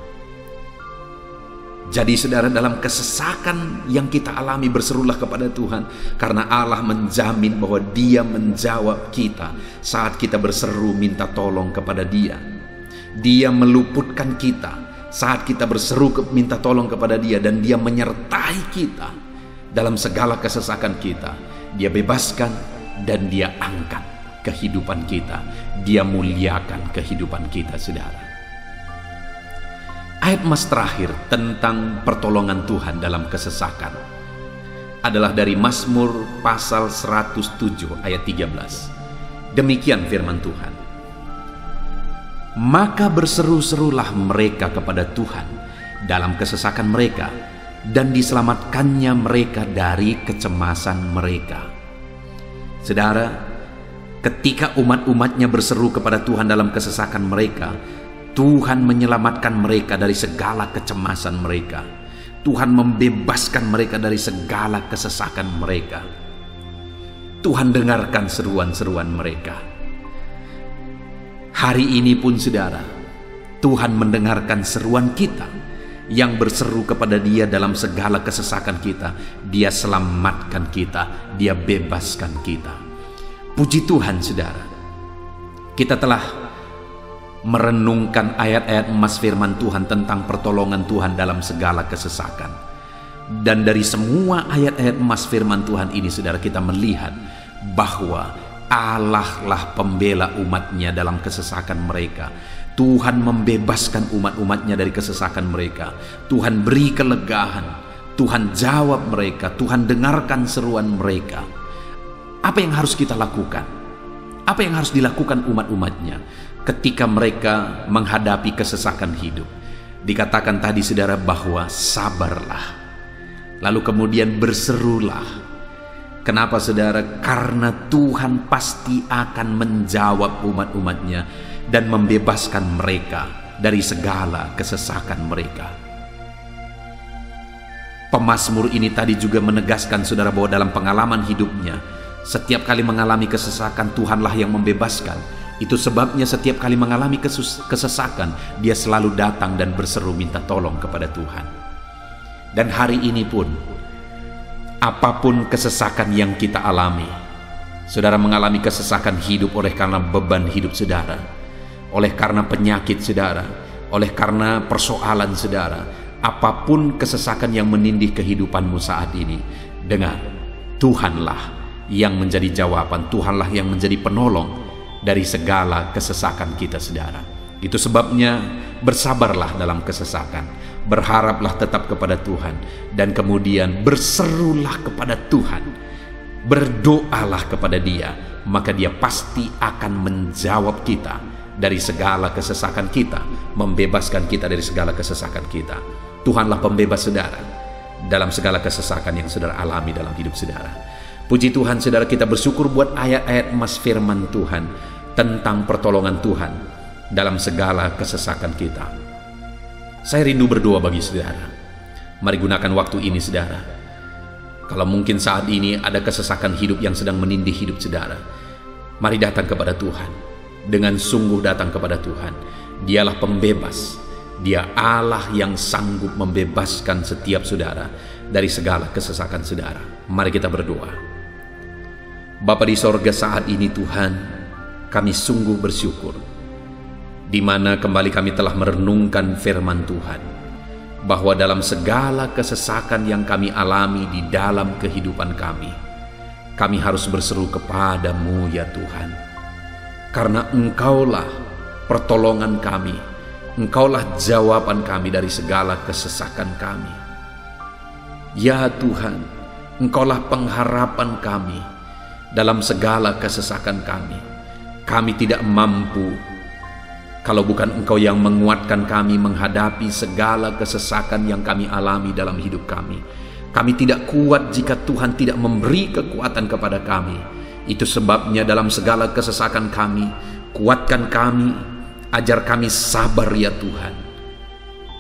Jadi saudara, dalam kesesakan yang kita alami berserulah kepada Tuhan, karena Allah menjamin bahwa dia menjawab kita saat kita berseru minta tolong kepada dia. Dia meluputkan kita saat kita berseru minta tolong kepada dia, dan dia menyertai kita dalam segala kesesakan kita. Dia bebaskan dan dia angkat kehidupan kita. Dia muliakan kehidupan kita saudara. Ayat emas terakhir tentang pertolongan Tuhan dalam kesesakan adalah dari Mazmur pasal 107 ayat 13. Demikian firman Tuhan. Maka berseru-serulah mereka kepada Tuhan dalam kesesakan mereka, dan diselamatkannya mereka dari kecemasan mereka. Saudara, ketika umat-umatnya berseru kepada Tuhan dalam kesesakan mereka, Tuhan menyelamatkan mereka dari segala kecemasan mereka. Tuhan membebaskan mereka dari segala kesesakan mereka. Tuhan dengarkan seruan-seruan mereka. Hari ini pun saudara, Tuhan mendengarkan seruan kita yang berseru kepada dia dalam segala kesesakan kita. Dia selamatkan kita, dia bebaskan kita. Puji Tuhan saudara, kita telah merenungkan ayat-ayat emas firman Tuhan tentang pertolongan Tuhan dalam segala kesesakan. Dan dari semua ayat-ayat emas firman Tuhan ini saudara, kita melihat bahwa Allah lah pembela umatnya dalam kesesakan mereka. Tuhan membebaskan umat-umatnya dari kesesakan mereka. Tuhan beri kelegaan, Tuhan jawab mereka, Tuhan dengarkan seruan mereka. Apa yang harus kita lakukan? Apa yang harus dilakukan umat-umatnya ketika mereka menghadapi kesesakan hidup? Dikatakan tadi saudara bahwa sabarlah, lalu kemudian berserulah. Kenapa saudara? Karena Tuhan pasti akan menjawab umat-umatnya dan membebaskan mereka dari segala kesesakan mereka. Pemazmur ini tadi juga menegaskan saudara bahwa dalam pengalaman hidupnya, setiap kali mengalami kesesakan, Tuhanlah yang membebaskan. Itu sebabnya setiap kali mengalami kesesakan, dia selalu datang dan berseru minta tolong kepada Tuhan. Dan hari ini pun, apapun kesesakan yang kita alami, saudara mengalami kesesakan hidup oleh karena beban hidup saudara, oleh karena penyakit saudara, oleh karena persoalan saudara, apapun kesesakan yang menindih kehidupanmu saat ini, dengar, Tuhanlah yang menjadi jawaban, Tuhanlah yang menjadi penolong dari segala kesesakan kita saudara. Itu sebabnya bersabarlah dalam kesesakan, berharaplah tetap kepada Tuhan, dan kemudian berserulah kepada Tuhan, berdoalah kepada Dia, maka Dia pasti akan menjawab kita dari segala kesesakan kita, membebaskan kita dari segala kesesakan kita. Tuhanlah pembebas saudara dalam segala kesesakan yang saudara alami dalam hidup saudara. Puji Tuhan saudara, kita bersyukur buat ayat-ayat emas firman Tuhan tentang pertolongan Tuhan dalam segala kesesakan kita. Saya rindu berdoa bagi saudara. Mari gunakan waktu ini saudara. Kalau mungkin saat ini ada kesesakan hidup yang sedang menindih hidup saudara, mari datang kepada Tuhan. Dengan sungguh datang kepada Tuhan. Dialah pembebas. Dia Allah yang sanggup membebaskan setiap saudara dari segala kesesakan saudara. Mari kita berdoa. Bapa di sorga, saat ini Tuhan, kami sungguh bersyukur di mana kembali kami telah merenungkan firman Tuhan, bahwa dalam segala kesesakan yang kami alami di dalam kehidupan kami harus berseru kepadamu ya Tuhan, karena Engkaulah pertolongan kami, Engkaulah jawaban kami dari segala kesesakan kami. Ya Tuhan, Engkaulah pengharapan kami dalam segala kesesakan kami. Kami tidak mampu kalau bukan Engkau yang menguatkan kami menghadapi segala kesesakan yang kami alami dalam hidup kami. Kami tidak kuat jika Tuhan tidak memberi kekuatan kepada kami. Itu sebabnya dalam segala kesesakan kami, kuatkan kami, ajar kami sabar ya Tuhan,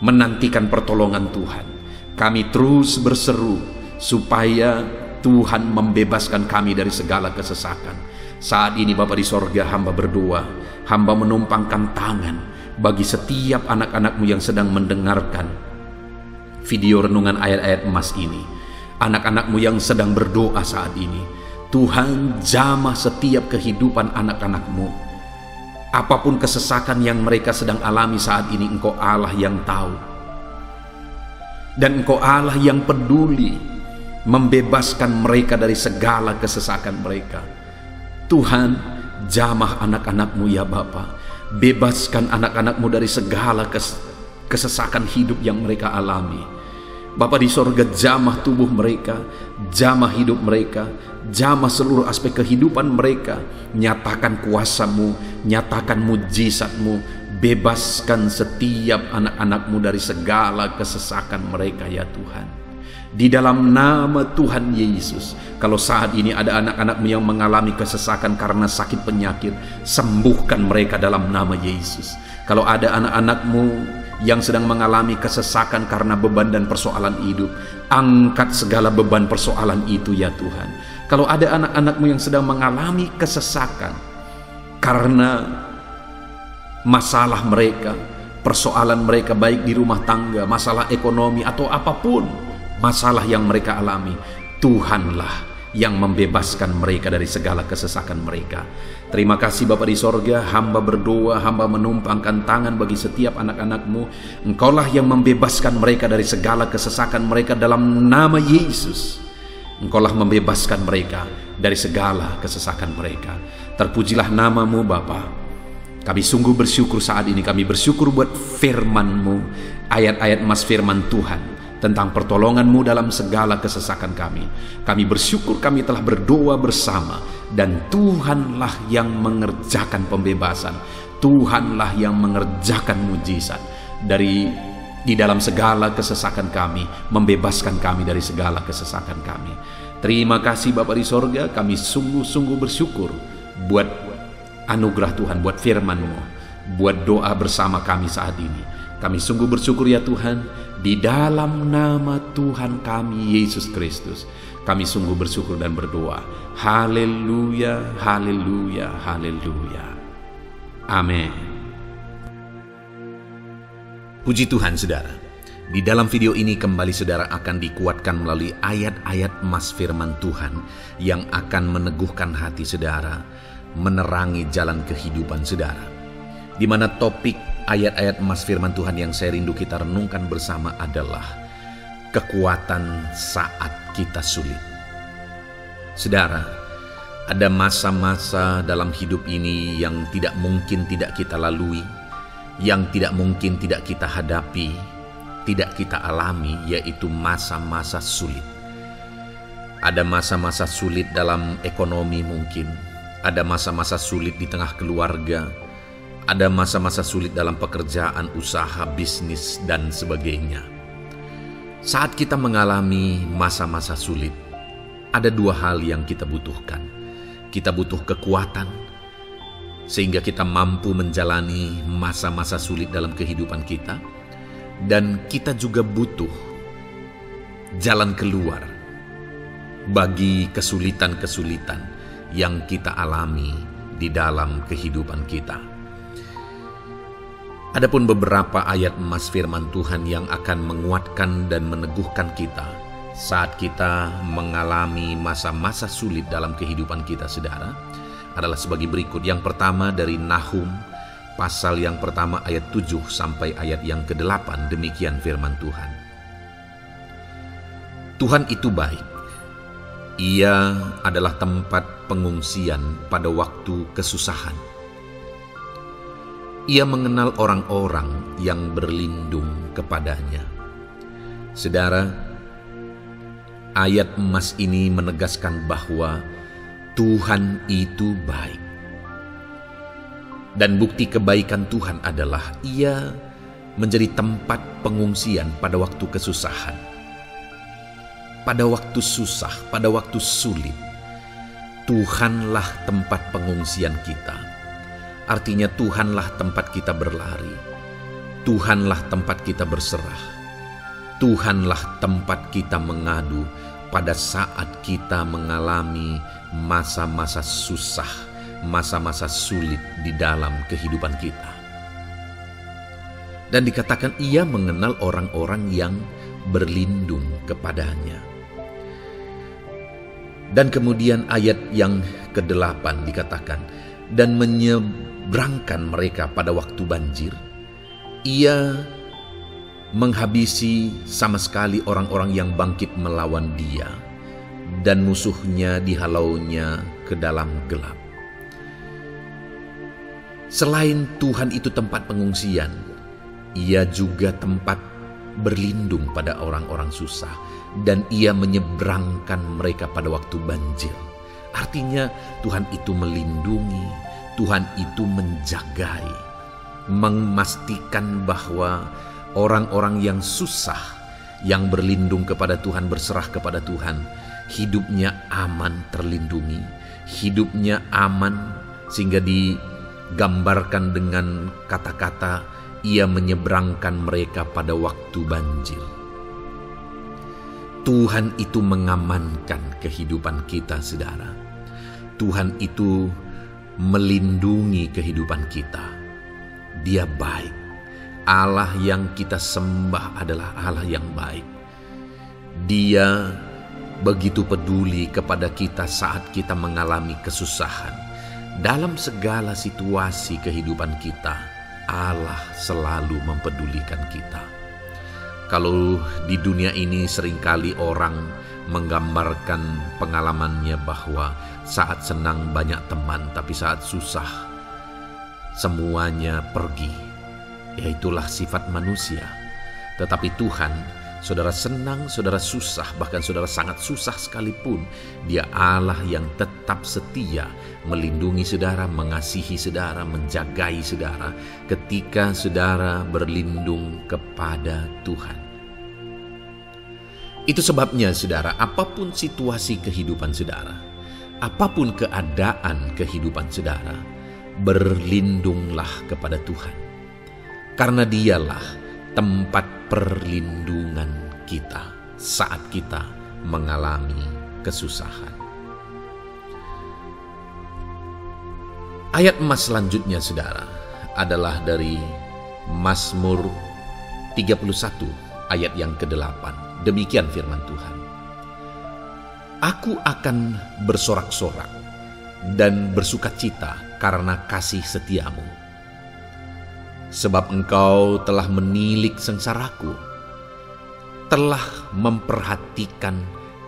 menantikan pertolongan Tuhan. Kami terus berseru supaya Tuhan membebaskan kami dari segala kesesakan. Saat ini Bapa di sorga, hamba berdoa, hamba menumpangkan tangan bagi setiap anak-anak-Mu yang sedang mendengarkan video renungan ayat-ayat emas ini. Anak-anak-Mu yang sedang berdoa saat ini, Tuhan jamah setiap kehidupan anak-anak-Mu. Apapun kesesakan yang mereka sedang alami saat ini, Engkau Allah yang tahu, dan Engkau Allah yang peduli membebaskan mereka dari segala kesesakan mereka. Tuhan, jamah anak-anak-Mu ya Bapa, bebaskan anak-anak-Mu dari segala kesesakan hidup yang mereka alami. Bapa di sorga, jamah tubuh mereka, jamah hidup mereka, jamah seluruh aspek kehidupan mereka. Nyatakan kuasa-Mu, nyatakan mujizat-Mu, bebaskan setiap anak-anak-Mu dari segala kesesakan mereka ya Tuhan. Di dalam nama Tuhan Yesus, kalau saat ini ada anak-anak-Mu yang mengalami kesesakan karena sakit penyakit, sembuhkan mereka dalam nama Yesus. Kalau ada anak-anak-Mu yang sedang mengalami kesesakan karena beban dan persoalan hidup, angkat segala beban persoalan itu ya Tuhan. Kalau ada anak-anak-Mu yang sedang mengalami kesesakan karena masalah mereka, persoalan mereka baik di rumah tangga, masalah ekonomi atau apapun masalah yang mereka alami, Tuhanlah yang membebaskan mereka dari segala kesesakan mereka. Terima kasih Bapa di sorga, hamba berdoa, hamba menumpangkan tangan bagi setiap anak-anak-Mu. Engkaulah yang membebaskan mereka dari segala kesesakan mereka dalam nama Yesus. Engkaulah membebaskan mereka dari segala kesesakan mereka. Terpujilah nama-Mu Bapa, Kami sungguh bersyukur saat ini. Kami bersyukur buat firman-Mu, ayat-ayat emas firman Tuhan, tentang pertolongan-Mu dalam segala kesesakan kami. Kami bersyukur kami telah berdoa bersama, dan Tuhanlah yang mengerjakan pembebasan. Tuhanlah yang mengerjakan mujizat di dalam segala kesesakan kami, membebaskan kami dari segala kesesakan kami. Terima kasih Bapa di sorga, kami sungguh-sungguh bersyukur buat anugerah Tuhan, buat firman-Mu, buat doa bersama kami saat ini. Kami sungguh bersyukur ya Tuhan, di dalam nama Tuhan kami Yesus Kristus, kami sungguh bersyukur dan berdoa. Haleluya, haleluya, haleluya. Amin. Puji Tuhan saudara, di dalam video ini kembali saudara akan dikuatkan melalui ayat-ayat emas firman Tuhan yang akan meneguhkan hati saudara, menerangi jalan kehidupan saudara. Di mana topik ayat-ayat emas firman Tuhan yang saya rindu kita renungkan bersama adalah kekuatan saat kita sulit. Saudara, ada masa-masa dalam hidup ini yang tidak mungkin tidak kita lalui, yang tidak mungkin tidak kita hadapi, tidak kita alami, yaitu masa-masa sulit. Ada masa-masa sulit dalam ekonomi mungkin, ada masa-masa sulit di tengah keluarga, ada masa-masa sulit dalam pekerjaan, usaha, bisnis, dan sebagainya. Saat kita mengalami masa-masa sulit, ada dua hal yang kita butuhkan. Kita butuh kekuatan, sehingga kita mampu menjalani masa-masa sulit dalam kehidupan kita. Dan kita juga butuh jalan keluar bagi kesulitan-kesulitan yang kita alami di dalam kehidupan kita. Adapun beberapa ayat emas firman Tuhan yang akan menguatkan dan meneguhkan kita saat kita mengalami masa-masa sulit dalam kehidupan kita, saudara, adalah sebagai berikut. Yang pertama dari Nahum pasal yang pertama ayat 7 sampai ayat yang ke-8. Demikian firman Tuhan. Tuhan itu baik. Ia adalah tempat pengungsian pada waktu kesusahan. Ia mengenal orang-orang yang berlindung kepadanya. Saudara, ayat emas ini menegaskan bahwa Tuhan itu baik. Dan bukti kebaikan Tuhan adalah Ia menjadi tempat pengungsian pada waktu kesusahan. Pada waktu susah, pada waktu sulit, Tuhanlah tempat pengungsian kita. Artinya Tuhanlah tempat kita berlari. Tuhanlah tempat kita berserah. Tuhanlah tempat kita mengadu pada saat kita mengalami masa-masa susah, masa-masa sulit di dalam kehidupan kita. Dan dikatakan Ia mengenal orang-orang yang berlindung kepadanya. Dan kemudian ayat yang ke-8 dikatakan, dan menyeberangkan mereka pada waktu banjir. Ia menghabisi sama sekali orang-orang yang bangkit melawan Dia, dan musuhnya dihalaunya ke dalam gelap. Selain Tuhan itu tempat pengungsian, Ia juga tempat berlindung pada orang-orang susah, dan Ia menyeberangkan mereka pada waktu banjir. Artinya Tuhan itu melindungi, Tuhan itu menjagai, memastikan bahwa orang-orang yang susah, yang berlindung kepada Tuhan, berserah kepada Tuhan, hidupnya aman, terlindungi, hidupnya aman, sehingga digambarkan dengan kata-kata Ia menyeberangkan mereka pada waktu banjir. Tuhan itu mengamankan kehidupan kita, saudara. Tuhan itu melindungi kehidupan kita. Dia baik. Allah yang kita sembah adalah Allah yang baik. Dia begitu peduli kepada kita saat kita mengalami kesusahan. Dalam segala situasi kehidupan kita, Allah selalu mempedulikan kita. Kalau di dunia ini seringkali orang menggambarkan pengalamannya bahwa saat senang banyak teman, tapi saat susah semuanya pergi. Yaitulah sifat manusia. Tetapi Tuhan, saudara senang, saudara susah, bahkan saudara sangat susah sekalipun, Dia Allah yang tetap setia melindungi saudara, mengasihi saudara, menjagai saudara ketika saudara berlindung kepada Tuhan. Itu sebabnya saudara, apapun situasi kehidupan saudara, apapun keadaan kehidupan saudara, berlindunglah kepada Tuhan. Karena Dialah tempat perlindungan kita saat kita mengalami kesusahan. Ayat emas selanjutnya saudara adalah dari Mazmur 31 ayat yang ke-8. Demikian firman Tuhan. Aku akan bersorak-sorak dan bersukacita karena kasih setiamu. Sebab engkau telah menilik sengsaraku, telah memperhatikan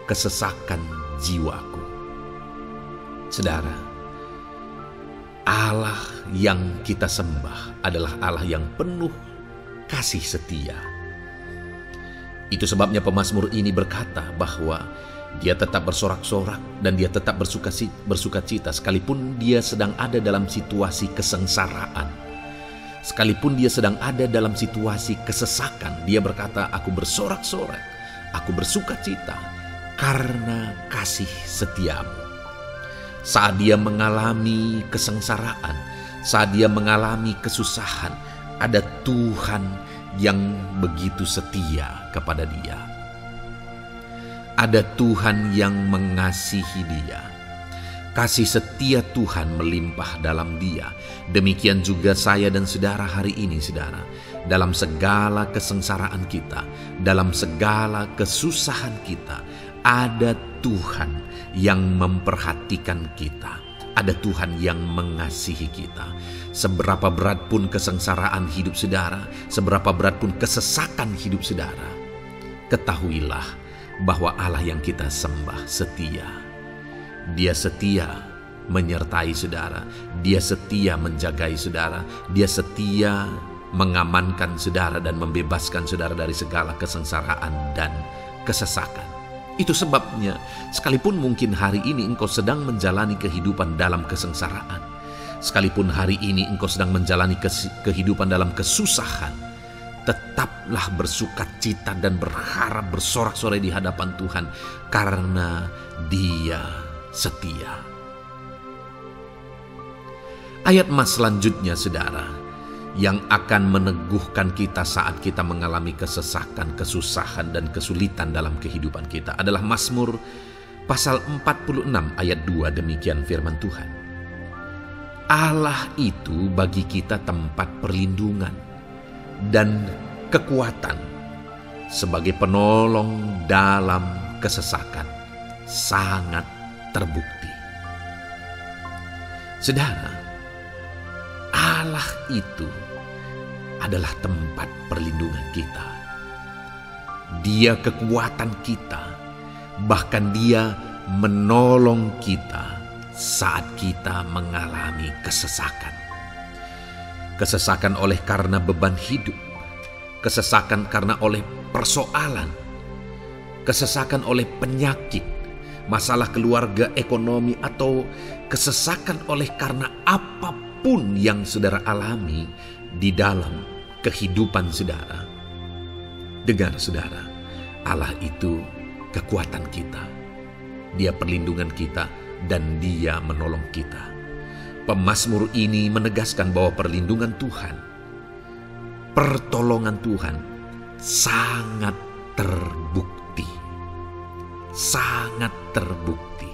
kesesakan jiwaku. Saudara, Allah yang kita sembah adalah Allah yang penuh kasih setia. Itu sebabnya pemazmur ini berkata bahwa dia tetap bersorak-sorak dan dia tetap bersukacita sekalipun dia sedang ada dalam situasi kesengsaraan. Sekalipun dia sedang ada dalam situasi kesesakan, dia berkata, aku bersorak-sorak, aku bersukacita karena kasih setiamu. Saat dia mengalami kesengsaraan, saat dia mengalami kesusahan, ada Tuhan yang begitu setia kepada dia. Ada Tuhan yang mengasihi dia. Kasih setia Tuhan melimpah dalam dia. Demikian juga saya dan saudara hari ini saudara. Dalam segala kesengsaraan kita, dalam segala kesusahan kita, ada Tuhan yang memperhatikan kita. Ada Tuhan yang mengasihi kita. Seberapa berat pun kesengsaraan hidup saudara, seberapa berat pun kesesakan hidup saudara, ketahuilah bahwa Allah yang kita sembah setia. Dia setia menyertai saudara, Dia setia menjagai saudara, Dia setia mengamankan saudara dan membebaskan saudara dari segala kesengsaraan dan kesesakan. Itu sebabnya sekalipun mungkin hari ini engkau sedang menjalani kehidupan dalam kesengsaraan, sekalipun hari ini engkau sedang menjalani kehidupan dalam kesusahan, tetaplah bersukacita dan berharap bersorak-sorai di hadapan Tuhan karena Dia setia. Ayat emas selanjutnya saudara, yang akan meneguhkan kita saat kita mengalami kesesakan, kesusahan dan kesulitan dalam kehidupan kita adalah Mazmur pasal 46 ayat 2. Demikian firman Tuhan. Allah itu bagi kita tempat perlindungan dan kekuatan sebagai penolong dalam kesesakan, sangat terbukti. Saudara, Allah itu adalah tempat perlindungan kita. Dia kekuatan kita, bahkan Dia menolong kita saat kita mengalami kesesakan. Kesesakan oleh karena beban hidup, kesesakan karena oleh persoalan, kesesakan oleh penyakit, masalah keluarga, ekonomi, atau kesesakan oleh karena apapun yang saudara alami di dalam kehidupan saudara. Dengar saudara, Allah itu kekuatan kita, Dia perlindungan kita, dan Dia menolong kita. Pemazmur ini menegaskan bahwa perlindungan Tuhan, pertolongan Tuhan sangat terbukti. Sangat terbukti.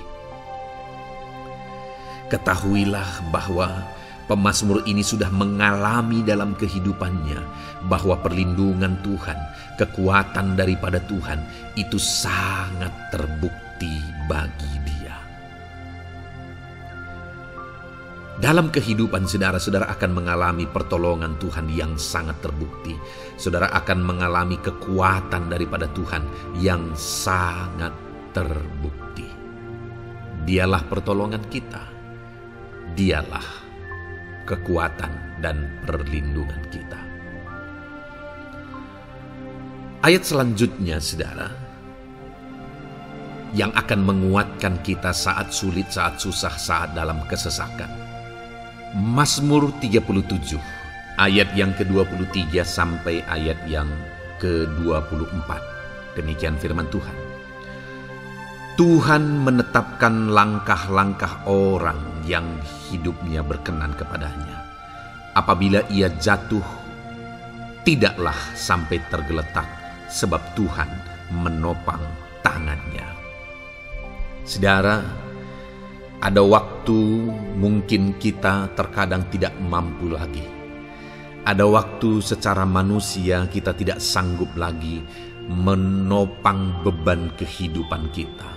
Ketahuilah bahwa pemazmur ini sudah mengalami dalam kehidupannya bahwa perlindungan Tuhan, kekuatan daripada Tuhan itu sangat terbukti bagi dia. Dalam kehidupan saudara-saudara akan mengalami pertolongan Tuhan yang sangat terbukti. Saudara akan mengalami kekuatan daripada Tuhan yang sangat terbukti. Dialah pertolongan kita. Dialah kekuatan dan perlindungan kita. Ayat selanjutnya, saudara, yang akan menguatkan kita saat sulit, saat susah, saat dalam kesesakan. Mazmur 37, ayat yang ke-23 sampai ayat yang ke-24. Demikian firman Tuhan. Tuhan menetapkan langkah-langkah orang yang hidupnya berkenan kepadanya. Apabila ia jatuh, tidaklah sampai tergeletak, sebab Tuhan menopang tangannya. Saudara, ada waktu mungkin kita terkadang tidak mampu lagi. Ada waktu secara manusia kita tidak sanggup lagi menopang beban kehidupan kita.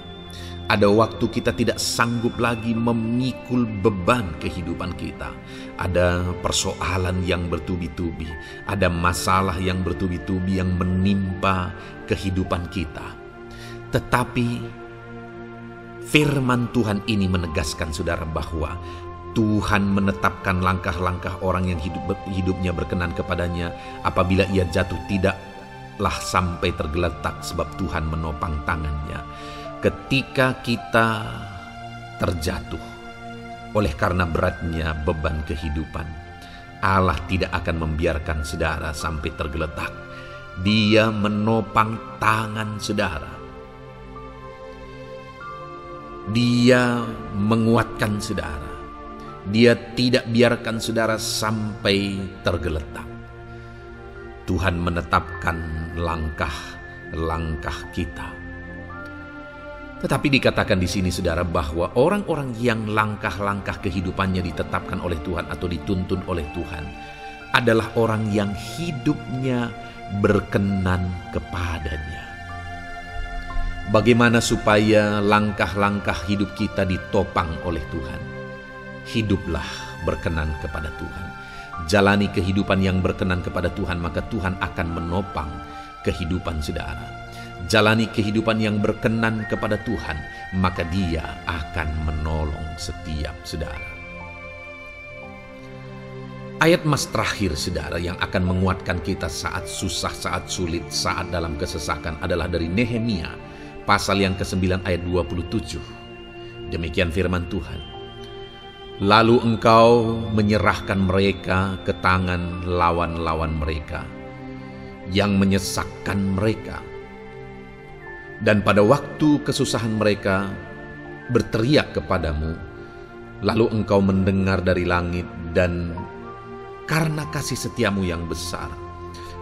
Ada waktu kita tidak sanggup lagi memikul beban kehidupan kita. Ada persoalan yang bertubi-tubi, ada masalah yang bertubi-tubi yang menimpa kehidupan kita. Tetapi firman Tuhan ini menegaskan, saudara, bahwa Tuhan menetapkan langkah-langkah orang yang hidupnya berkenan kepadanya. Apabila ia jatuh, tidaklah sampai tergeletak, sebab Tuhan menopang tangannya. Ketika kita terjatuh oleh karena beratnya beban kehidupan, Allah tidak akan membiarkan saudara sampai tergeletak. Dia menopang tangan saudara. Dia menguatkan saudara. Dia tidak biarkan saudara sampai tergeletak. Tuhan menetapkan langkah-langkah kita. Tetapi dikatakan di sini, saudara, bahwa orang-orang yang langkah-langkah kehidupannya ditetapkan oleh Tuhan atau dituntun oleh Tuhan adalah orang yang hidupnya berkenan kepadanya. Bagaimana supaya langkah-langkah hidup kita ditopang oleh Tuhan? Hiduplah berkenan kepada Tuhan. Jalani kehidupan yang berkenan kepada Tuhan, maka Tuhan akan menopang kehidupan saudara. Jalani kehidupan yang berkenan kepada Tuhan, maka Dia akan menolong setiap saudara. Ayat mas terakhir, saudara, yang akan menguatkan kita saat susah, saat sulit, saat dalam kesesakan adalah dari Nehemia, pasal yang ke-9 ayat 27. Demikian firman Tuhan. Lalu engkau menyerahkan mereka ke tangan lawan-lawan mereka yang menyesakkan mereka. Dan pada waktu kesusahan mereka berteriak kepadamu, lalu engkau mendengar dari langit, dan karena kasih setiamu yang besar,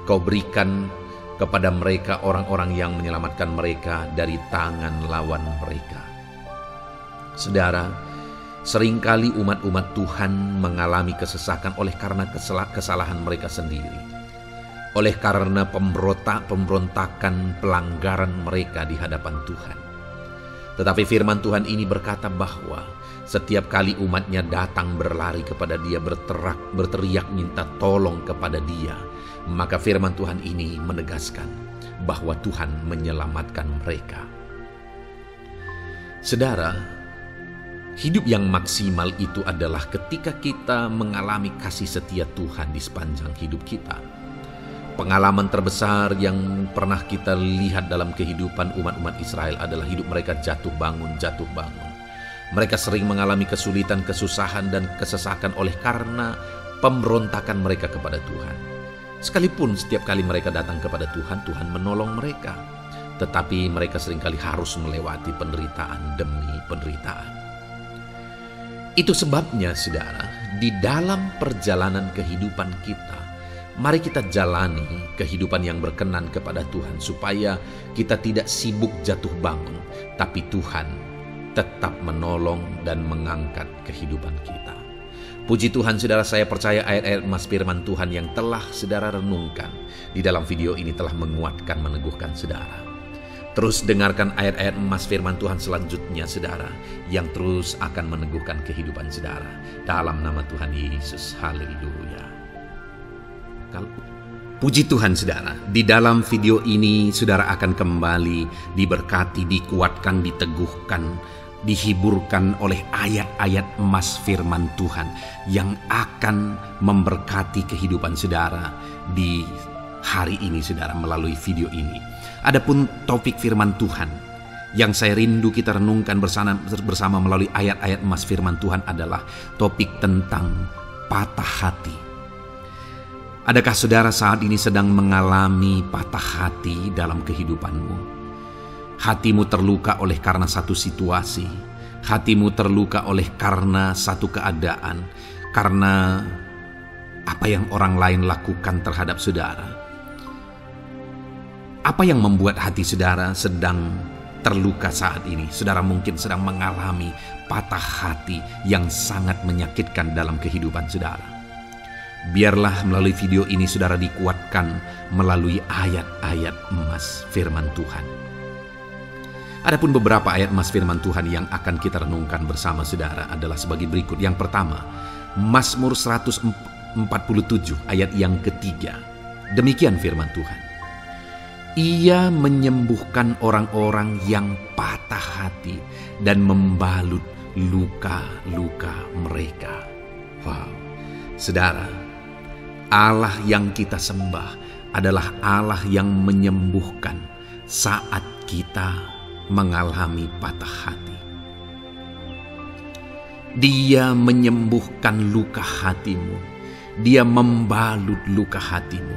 kau berikan kepada mereka orang-orang yang menyelamatkan mereka dari tangan lawan mereka. Saudara, seringkali umat-umat Tuhan mengalami kesesakan oleh karena kesalahan mereka sendiri. Oleh karena pemberontakan, pelanggaran mereka di hadapan Tuhan. Tetapi firman Tuhan ini berkata bahwa setiap kali umatnya datang berlari kepada Dia, berteriak minta tolong kepada Dia, maka firman Tuhan ini menegaskan bahwa Tuhan menyelamatkan mereka. Saudara, hidup yang maksimal itu adalah ketika kita mengalami kasih setia Tuhan di sepanjang hidup kita. Pengalaman terbesar yang pernah kita lihat dalam kehidupan umat-umat Israel adalah hidup mereka jatuh bangun, jatuh bangun. Mereka sering mengalami kesulitan, kesusahan, dan kesesakan oleh karena pemberontakan mereka kepada Tuhan. Sekalipun setiap kali mereka datang kepada Tuhan, Tuhan menolong mereka. Tetapi mereka seringkali harus melewati penderitaan demi penderitaan. Itu sebabnya, saudara, di dalam perjalanan kehidupan kita, mari kita jalani kehidupan yang berkenan kepada Tuhan, supaya kita tidak sibuk jatuh bangun, tapi Tuhan tetap menolong dan mengangkat kehidupan kita. Puji Tuhan, saudara, saya percaya ayat-ayat mas firman Tuhan yang telah saudara renungkan di dalam video ini telah menguatkan, meneguhkan saudara. Terus dengarkan ayat-ayat emas firman Tuhan selanjutnya, saudara, yang terus akan meneguhkan kehidupan saudara. Dalam nama Tuhan Yesus, haleluya. Puji Tuhan, saudara, di dalam video ini saudara akan kembali diberkati, dikuatkan, diteguhkan dihiburkan oleh ayat-ayat emas firman Tuhan yang akan memberkati kehidupan saudara di hari ini saudara melalui video ini. Adapun topik firman Tuhan yang saya rindu kita renungkan bersama melalui ayat-ayat emas firman Tuhan adalah topik tentang patah hati. Adakah saudara saat ini sedang mengalami patah hati dalam kehidupanmu? Hatimu terluka oleh karena satu situasi, hatimu terluka oleh karena satu keadaan, karena apa yang orang lain lakukan terhadap saudara. Apa yang membuat hati saudara sedang terluka saat ini? Saudara mungkin sedang mengalami patah hati yang sangat menyakitkan dalam kehidupan saudara. Biarlah melalui video ini saudara dikuatkan melalui ayat-ayat emas firman Tuhan. Adapun beberapa ayat emas firman Tuhan yang akan kita renungkan bersama saudara adalah sebagai berikut. Yang pertama, Mazmur 147 ayat yang ketiga. Demikian firman Tuhan. Ia menyembuhkan orang-orang yang patah hati dan membalut luka-luka mereka. Wow, saudara, Allah yang kita sembah adalah Allah yang menyembuhkan saat kita mengalami patah hati. Dia menyembuhkan luka hatimu. Dia membalut luka hatimu.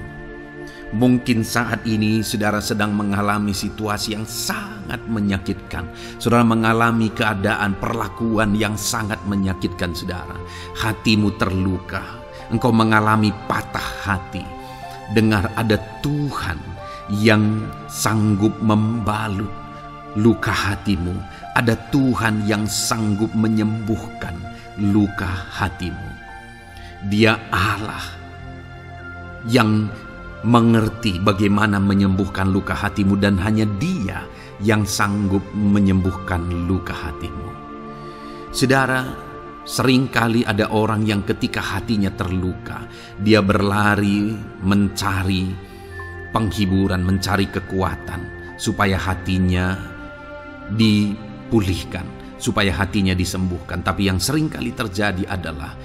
Mungkin saat ini saudara sedang mengalami situasi yang sangat menyakitkan. Saudara mengalami keadaan perlakuan yang sangat menyakitkan saudara. Hatimu terluka. Engkau mengalami patah hati. Dengar, ada Tuhan yang sanggup membalut luka hatimu. Ada Tuhan yang sanggup menyembuhkan luka hatimu. Dia Allah yang mengerti bagaimana menyembuhkan luka hatimu, dan hanya Dia yang sanggup menyembuhkan luka hatimu. Saudara, seringkali ada orang yang ketika hatinya terluka, dia berlari mencari penghiburan, mencari kekuatan supaya hatinya dipulihkan, supaya hatinya disembuhkan. Tapi yang seringkali terjadi adalah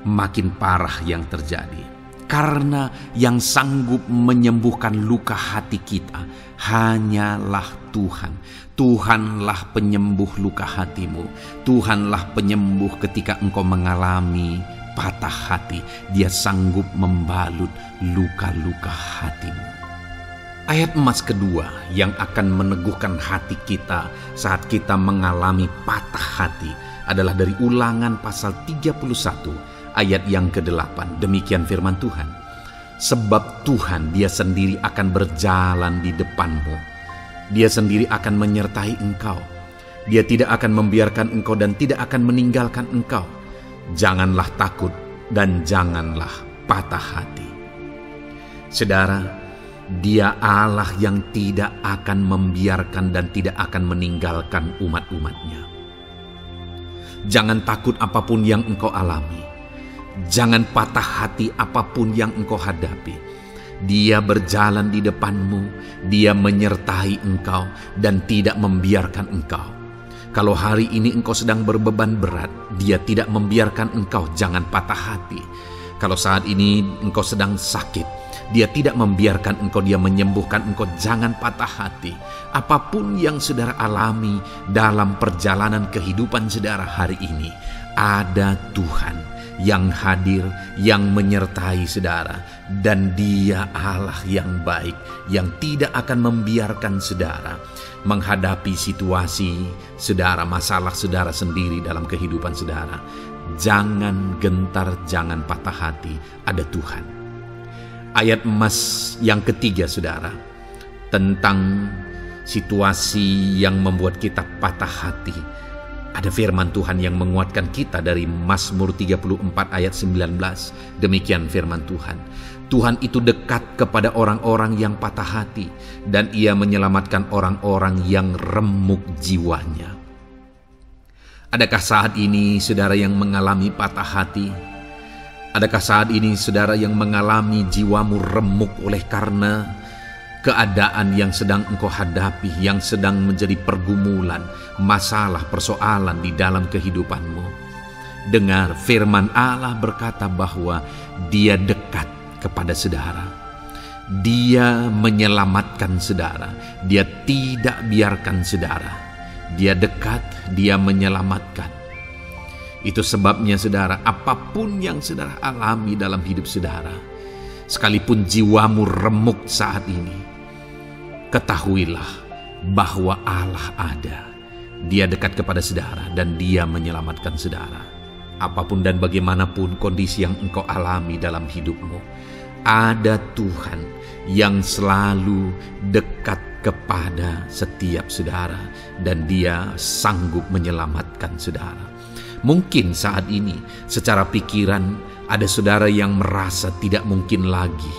makin parah yang terjadi. Karena yang sanggup menyembuhkan luka hati kita hanyalah Tuhan. Tuhanlah penyembuh luka hatimu. Tuhanlah penyembuh ketika engkau mengalami patah hati. Dia sanggup membalut luka-luka hatimu. Ayat emas kedua yang akan meneguhkan hati kita saat kita mengalami patah hati adalah dari Ulangan pasal 31 ayat yang ke-8. Demikian firman Tuhan. Sebab Tuhan Dia sendiri akan berjalan di depanmu. Dia sendiri akan menyertai engkau. Dia tidak akan membiarkan engkau dan tidak akan meninggalkan engkau. Janganlah takut dan janganlah patah hati. Saudara, Dia Allah yang tidak akan membiarkan dan tidak akan meninggalkan umat-umatnya. Jangan takut apapun yang engkau alami. Jangan patah hati apapun yang engkau hadapi. Dia berjalan di depanmu. Dia menyertai engkau dan tidak membiarkan engkau. Kalau hari ini engkau sedang berbeban berat, Dia tidak membiarkan engkau. Jangan patah hati. Kalau saat ini engkau sedang sakit, Dia tidak membiarkan engkau, Dia menyembuhkan engkau. Jangan patah hati. Apapun yang saudara alami dalam perjalanan kehidupan saudara hari ini, ada Tuhan yang hadir, yang menyertai saudara. Dan Dia Allah yang baik, yang tidak akan membiarkan saudara menghadapi situasi saudara, masalah saudara sendiri dalam kehidupan saudara. Jangan gentar, jangan patah hati, ada Tuhan. Ayat emas yang ketiga saudara, tentang situasi yang membuat kita patah hati. Ada firman Tuhan yang menguatkan kita dari Mazmur 34 ayat 19. Demikian firman Tuhan. Tuhan itu dekat kepada orang-orang yang patah hati, dan Ia menyelamatkan orang-orang yang remuk jiwanya. Adakah saat ini saudara yang mengalami patah hati? Adakah saat ini saudara yang mengalami jiwamu remuk oleh karena keadaan yang sedang engkau hadapi, yang sedang menjadi pergumulan, masalah, persoalan di dalam kehidupanmu. Dengar, firman Allah berkata bahwa Dia dekat kepada saudara. Dia menyelamatkan saudara. Dia tidak biarkan saudara. Dia dekat, Dia menyelamatkan. Itu sebabnya saudara, apapun yang saudara alami dalam hidup saudara, sekalipun jiwamu remuk saat ini, ketahuilah bahwa Allah ada. Dia dekat kepada saudara dan Dia menyelamatkan saudara. Apapun dan bagaimanapun kondisi yang engkau alami dalam hidupmu, ada Tuhan yang selalu dekat kepada setiap saudara dan Dia sanggup menyelamatkan saudara. Mungkin saat ini secara pikiran ada saudara yang merasa tidak mungkin lagi.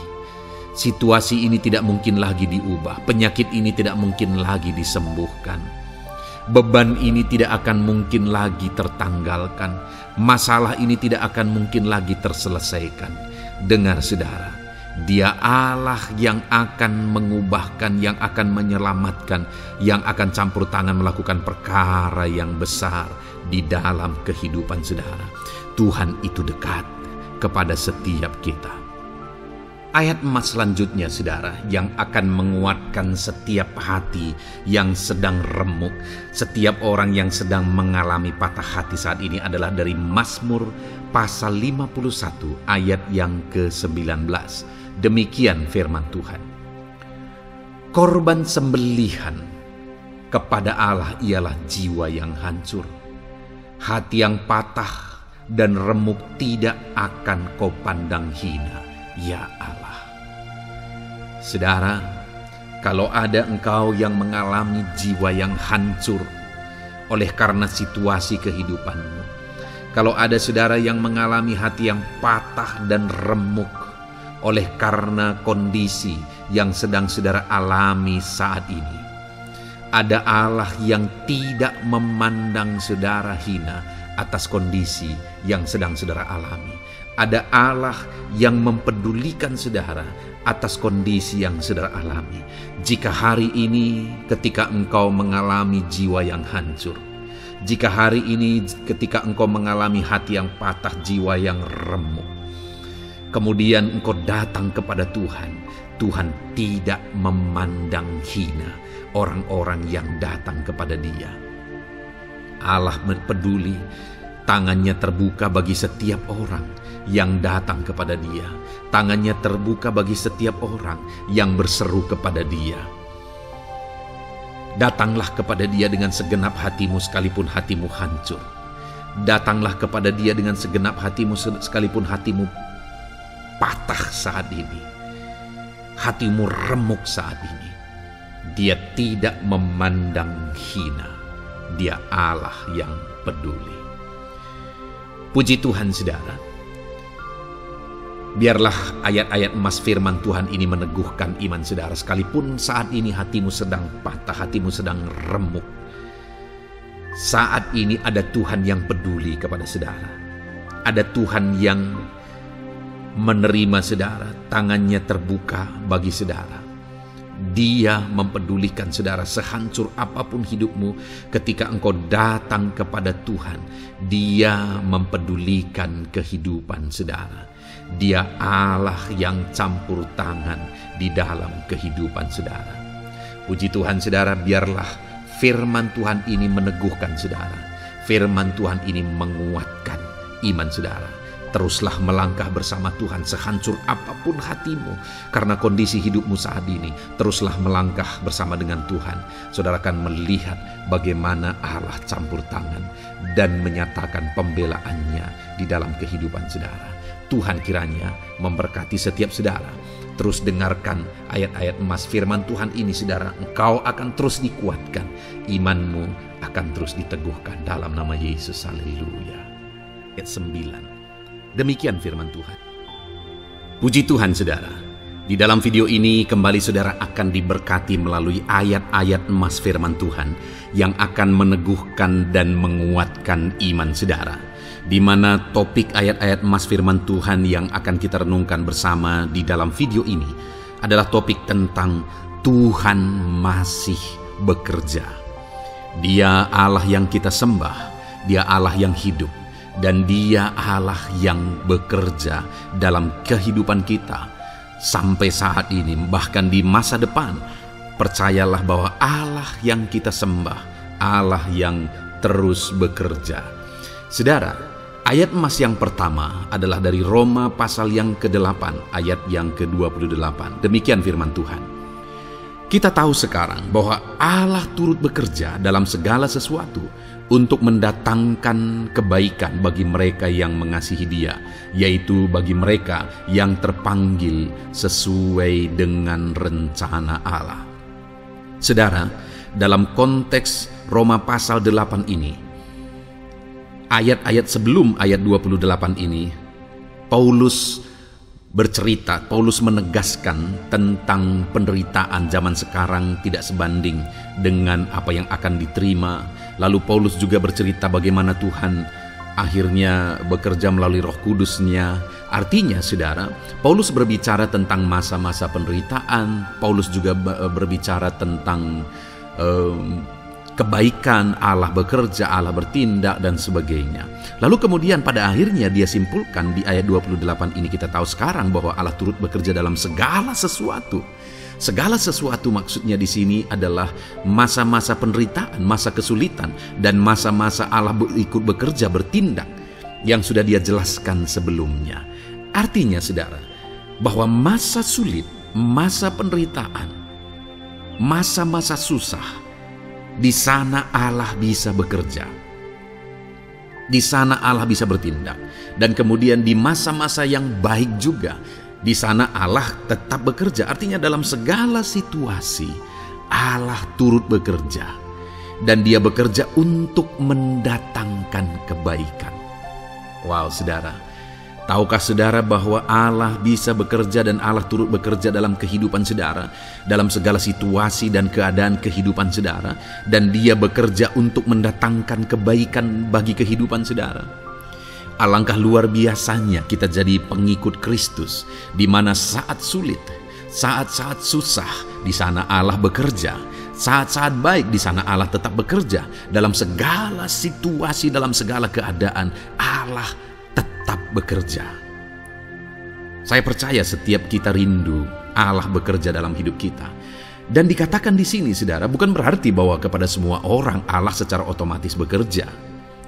Situasi ini tidak mungkin lagi diubah. Penyakit ini tidak mungkin lagi disembuhkan. Beban ini tidak akan mungkin lagi tertanggalkan. Masalah ini tidak akan mungkin lagi terselesaikan. Dengar saudara, Dia Allah yang akan mengubahkan, yang akan menyelamatkan, yang akan campur tangan melakukan perkara yang besar di dalam kehidupan saudara. Tuhan itu dekat kepada setiap kita. Ayat emas selanjutnya saudara, yang akan menguatkan setiap hati yang sedang remuk, setiap orang yang sedang mengalami patah hati saat ini adalah dari Mazmur pasal 51 ayat yang ke-19. Demikian firman Tuhan. Korban sembelihan kepada Allah ialah jiwa yang hancur. Hati yang patah dan remuk tidak akan kau pandang hina, ya Allah. Saudara, kalau ada engkau yang mengalami jiwa yang hancur oleh karena situasi kehidupanmu, kalau ada saudara yang mengalami hati yang patah dan remuk oleh karena kondisi yang sedang saudara alami saat ini, ada Allah yang tidak memandang saudara hina atas kondisi yang sedang saudara alami. Ada Allah yang mempedulikan saudara atas kondisi yang saudara alami. Jika hari ini ketika engkau mengalami jiwa yang hancur, jika hari ini ketika engkau mengalami hati yang patah, jiwa yang remuk, kemudian engkau datang kepada Tuhan, Tuhan tidak memandang hina orang-orang yang datang kepada Dia. Allah peduli, tangannya terbuka bagi setiap orang yang datang kepada Dia. Tangannya terbuka bagi setiap orang yang berseru kepada Dia. Datanglah kepada Dia dengan segenap hatimu sekalipun hatimu hancur. Datanglah kepada Dia dengan segenap hatimu sekalipun hatimu patah saat ini. Hatimu remuk saat ini. Dia tidak memandang hina. Dia Allah yang peduli. Puji Tuhan saudara. Biarlah ayat-ayat emas firman Tuhan ini meneguhkan iman saudara. Sekalipun saat ini hatimu sedang patah, hatimu sedang remuk, saat ini ada Tuhan yang peduli kepada saudara. Ada Tuhan yang menerima saudara, tangannya terbuka bagi saudara. Dia mempedulikan saudara sehancur apapun hidupmu. Ketika engkau datang kepada Tuhan, Dia mempedulikan kehidupan saudara. Dia Allah yang campur tangan di dalam kehidupan saudara. Puji Tuhan saudara, biarlah firman Tuhan ini meneguhkan saudara. Firman Tuhan ini menguatkan iman saudara. Teruslah melangkah bersama Tuhan sehancur apapun hatimu karena kondisi hidupmu saat ini. Teruslah melangkah bersama dengan Tuhan. Saudara akan melihat bagaimana Allah campur tangan dan menyatakan pembelaannya di dalam kehidupan saudara. Tuhan kiranya memberkati setiap saudara. Terus dengarkan ayat-ayat emas firman Tuhan ini saudara. Engkau akan terus dikuatkan. Imanmu akan terus diteguhkan dalam nama Yesus. Haleluya. Ayat 9. Demikian firman Tuhan. Puji Tuhan saudara. Di dalam video ini kembali saudara akan diberkati melalui ayat-ayat emas firman Tuhan yang akan meneguhkan dan menguatkan iman saudara. Di mana topik ayat-ayat emas firman Tuhan yang akan kita renungkan bersama di dalam video ini adalah topik tentang Tuhan masih bekerja. Dia Allah yang kita sembah, Dia Allah yang hidup, dan Dia Allah yang bekerja dalam kehidupan kita sampai saat ini, bahkan di masa depan. Percayalah bahwa Allah yang kita sembah, Allah yang terus bekerja. Saudara, ayat emas yang pertama adalah dari Roma pasal yang ke-8, ayat yang ke-28. Demikian firman Tuhan. Kita tahu sekarang bahwa Allah turut bekerja dalam segala sesuatu untuk mendatangkan kebaikan bagi mereka yang mengasihi Dia, yaitu bagi mereka yang terpanggil sesuai dengan rencana Allah. Saudara, dalam konteks Roma pasal 8 ini, ayat-ayat sebelum ayat 28 ini, Paulus menegaskan tentang penderitaan zaman sekarang tidak sebanding dengan apa yang akan diterima. Lalu Paulus juga bercerita bagaimana Tuhan akhirnya bekerja melalui Roh Kudus-Nya. Artinya, saudara, Paulus berbicara tentang masa-masa penderitaan. Paulus juga berbicara tentang kebaikan, Allah bekerja, Allah bertindak, dan sebagainya. Lalu kemudian pada akhirnya dia simpulkan di ayat 28 ini, kita tahu sekarang bahwa Allah turut bekerja dalam segala sesuatu. Segala sesuatu maksudnya di sini adalah masa-masa penderitaan, masa kesulitan, dan masa-masa Allah ikut bekerja, bertindak, yang sudah Dia jelaskan sebelumnya. Artinya, saudara, bahwa masa sulit, masa penderitaan, masa-masa susah, di sana Allah bisa bekerja. Di sana Allah bisa bertindak. Dan kemudian di masa-masa yang baik juga, di sana Allah tetap bekerja. Artinya dalam segala situasi Allah turut bekerja. Dan Dia bekerja untuk mendatangkan kebaikan. Wow, saudara. Tahukah saudara bahwa Allah bisa bekerja dan Allah turut bekerja dalam kehidupan saudara, dalam segala situasi dan keadaan kehidupan saudara, dan Dia bekerja untuk mendatangkan kebaikan bagi kehidupan saudara. Alangkah luar biasanya kita jadi pengikut Kristus, di mana saat sulit, saat-saat susah, di sana Allah bekerja. Saat-saat baik, di sana Allah tetap bekerja. Dalam segala situasi, dalam segala keadaan, Allah tetap bekerja. Saya percaya setiap kita rindu Allah bekerja dalam hidup kita. Dan dikatakan di sini, saudara, bukan berarti bahwa kepada semua orang Allah secara otomatis bekerja.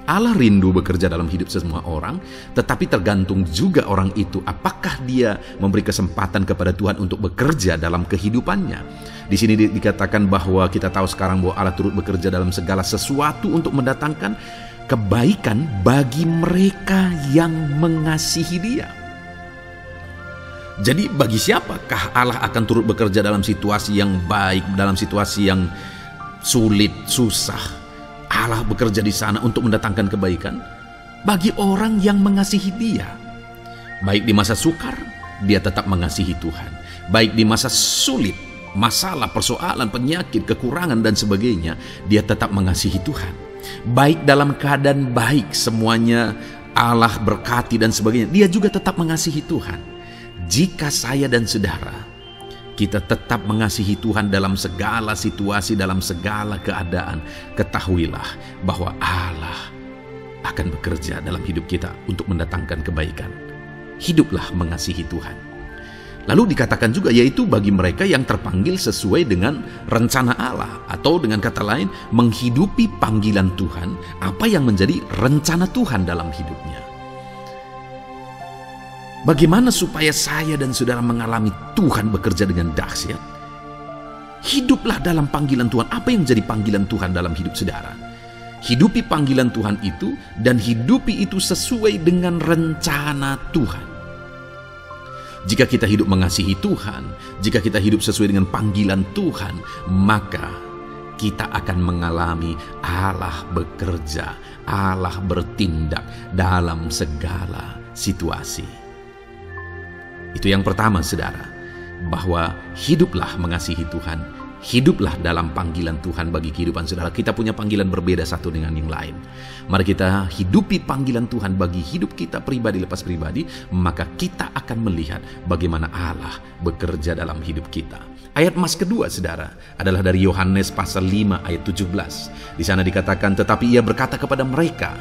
Allah rindu bekerja dalam hidup semua orang, tetapi tergantung juga orang itu apakah dia memberi kesempatan kepada Tuhan untuk bekerja dalam kehidupannya. Di sini dikatakan bahwa kita tahu sekarang bahwa Allah turut bekerja dalam segala sesuatu untuk mendatangkan kebaikan bagi mereka yang mengasihi Dia. Jadi bagi siapakah Allah akan turut bekerja dalam situasi yang baik, dalam situasi yang sulit, susah? Allah bekerja di sana untuk mendatangkan kebaikan bagi orang yang mengasihi Dia. Baik di masa sukar, dia tetap mengasihi Tuhan. Baik di masa sulit, masalah, persoalan, penyakit, kekurangan, dan sebagainya, dia tetap mengasihi Tuhan. Baik dalam keadaan baik, semuanya Allah berkati dan sebagainya, dia juga tetap mengasihi Tuhan. Jika saya dan saudara, kita tetap mengasihi Tuhan dalam segala situasi, dalam segala keadaan, ketahuilah bahwa Allah akan bekerja dalam hidup kita untuk mendatangkan kebaikan. Hiduplah mengasihi Tuhan. Lalu dikatakan juga, yaitu bagi mereka yang terpanggil sesuai dengan rencana Allah, atau dengan kata lain, menghidupi panggilan Tuhan, apa yang menjadi rencana Tuhan dalam hidupnya. Bagaimana supaya saya dan saudara mengalami Tuhan bekerja dengan dahsyat? Hiduplah dalam panggilan Tuhan. Apa yang menjadi panggilan Tuhan dalam hidup saudara? Hidupi panggilan Tuhan itu, dan hidupi itu sesuai dengan rencana Tuhan. Jika kita hidup mengasihi Tuhan, jika kita hidup sesuai dengan panggilan Tuhan, maka kita akan mengalami Allah bekerja, Allah bertindak dalam segala situasi. Itu yang pertama, saudara, bahwa hiduplah mengasihi Tuhan, hiduplah dalam panggilan Tuhan bagi kehidupan saudara. Kita punya panggilan berbeda satu dengan yang lain. Mari kita hidupi panggilan Tuhan bagi hidup kita pribadi lepas pribadi, maka kita akan melihat bagaimana Allah bekerja dalam hidup kita. Ayat emas kedua, saudara, adalah dari Yohanes pasal 5 ayat 17. Di sana dikatakan, tetapi ia berkata kepada mereka,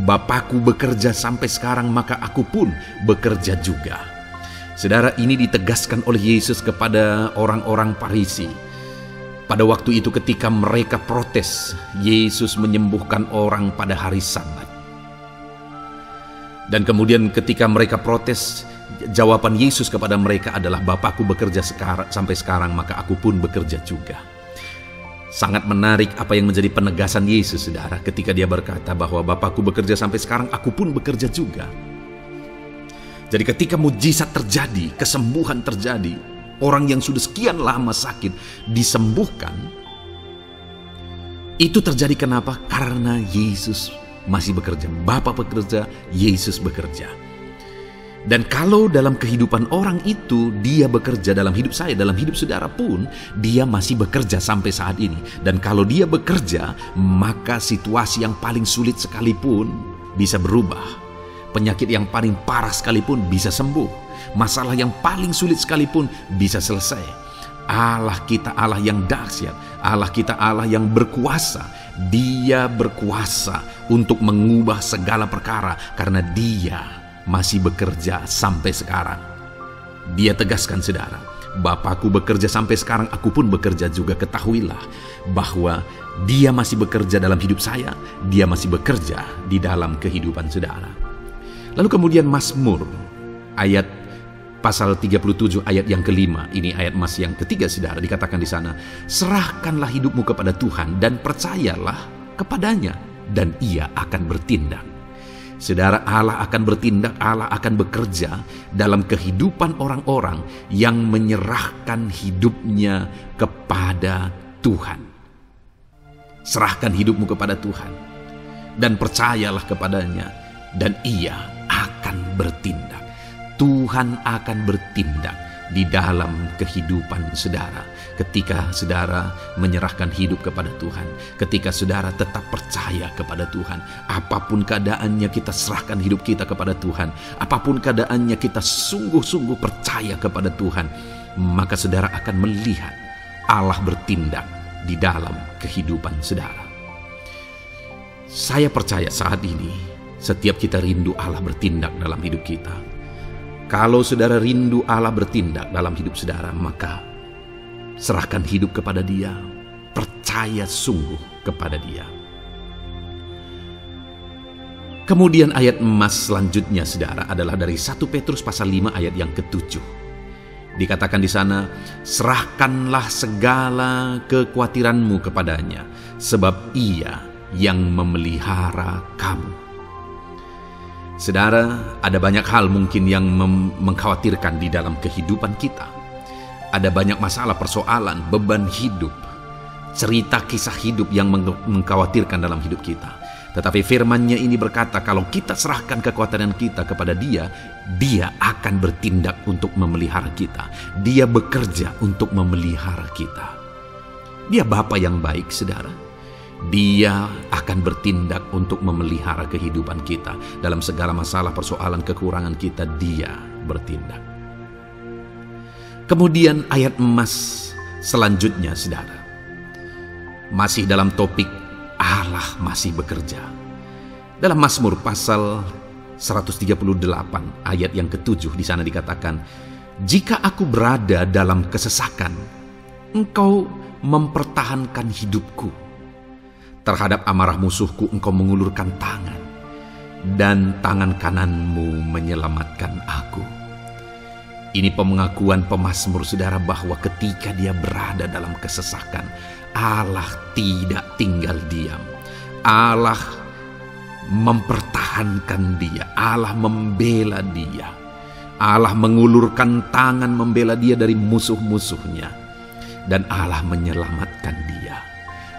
Bapakku bekerja sampai sekarang, maka aku pun bekerja juga. Saudara, ini ditegaskan oleh Yesus kepada orang-orang Farisi. Pada waktu itu ketika mereka protes, Yesus menyembuhkan orang pada hari Sabat. Dan kemudian ketika mereka protes, jawaban Yesus kepada mereka adalah, Bapakku bekerja sampai sekarang, maka aku pun bekerja juga. Sangat menarik apa yang menjadi penegasan Yesus, saudara, ketika dia berkata bahwa Bapakku bekerja sampai sekarang, aku pun bekerja juga. Jadi ketika mujizat terjadi, kesembuhan terjadi, orang yang sudah sekian lama sakit disembuhkan, itu terjadi kenapa? Karena Yesus masih bekerja. Bapa bekerja, Yesus bekerja. Dan kalau dalam kehidupan orang itu dia bekerja, dalam hidup saya, dalam hidup saudara pun, dia masih bekerja sampai saat ini. Dan kalau dia bekerja, maka situasi yang paling sulit sekalipun bisa berubah. Penyakit yang paling parah sekalipun bisa sembuh. Masalah yang paling sulit sekalipun bisa selesai. Allah kita Allah yang dahsyat, Allah kita Allah yang berkuasa. Dia berkuasa untuk mengubah segala perkara karena dia masih bekerja sampai sekarang. Dia tegaskan, saudara, Bapakku bekerja sampai sekarang, aku pun bekerja juga. Ketahuilah bahwa dia masih bekerja dalam hidup saya, dia masih bekerja di dalam kehidupan saudara. Lalu kemudian Mazmur ayat pasal 37 ayat yang kelima, ini ayat emas yang ketiga, saudara, dikatakan di sana, serahkanlah hidupmu kepada Tuhan dan percayalah kepadanya dan ia akan bertindak. Saudara, Allah akan bertindak, Allah akan bekerja dalam kehidupan orang-orang yang menyerahkan hidupnya kepada Tuhan. Serahkan hidupmu kepada Tuhan dan percayalah kepadanya dan ia akan bertindak. Tuhan akan bertindak di dalam kehidupan saudara. Ketika saudara menyerahkan hidup kepada Tuhan, ketika saudara tetap percaya kepada Tuhan, apapun keadaannya kita serahkan hidup kita kepada Tuhan, apapun keadaannya kita sungguh-sungguh percaya kepada Tuhan, maka saudara akan melihat Allah bertindak di dalam kehidupan saudara. Saya percaya saat ini setiap kita rindu Allah bertindak dalam hidup kita. Kalau saudara rindu Allah bertindak dalam hidup saudara, maka serahkan hidup kepada Dia, percaya sungguh kepada Dia. Kemudian ayat emas selanjutnya, saudara, adalah dari 1 Petrus pasal 5 ayat yang ke-7. Dikatakan di sana, serahkanlah segala kekhawatiranmu kepadanya, sebab Ia yang memelihara kamu. Saudara, ada banyak hal mungkin yang mengkhawatirkan di dalam kehidupan kita. Ada banyak masalah, persoalan, beban hidup, cerita kisah hidup yang mengkhawatirkan dalam hidup kita. Tetapi firman-Nya ini berkata, kalau kita serahkan kekhawatiran kita kepada Dia, Dia akan bertindak untuk memelihara kita. Dia bekerja untuk memelihara kita. Dia Bapa yang baik, saudara. Dia akan bertindak untuk memelihara kehidupan kita. Dalam segala masalah, persoalan, kekurangan kita, Dia bertindak. Kemudian ayat emas selanjutnya, saudara, masih dalam topik Allah masih bekerja. Dalam Mazmur pasal 138 ayat yang ke-7, di sana dikatakan, jika aku berada dalam kesesakan, Engkau mempertahankan hidupku. Terhadap amarah musuhku Engkau mengulurkan tangan, dan tangan kananmu menyelamatkan aku. Ini pengakuan pemazmur, saudara, bahwa ketika dia berada dalam kesesakan, Allah tidak tinggal diam. Allah mempertahankan dia. Allah membela dia. Allah mengulurkan tangan membela dia dari musuh-musuhnya. Dan Allah menyelamatkan dia.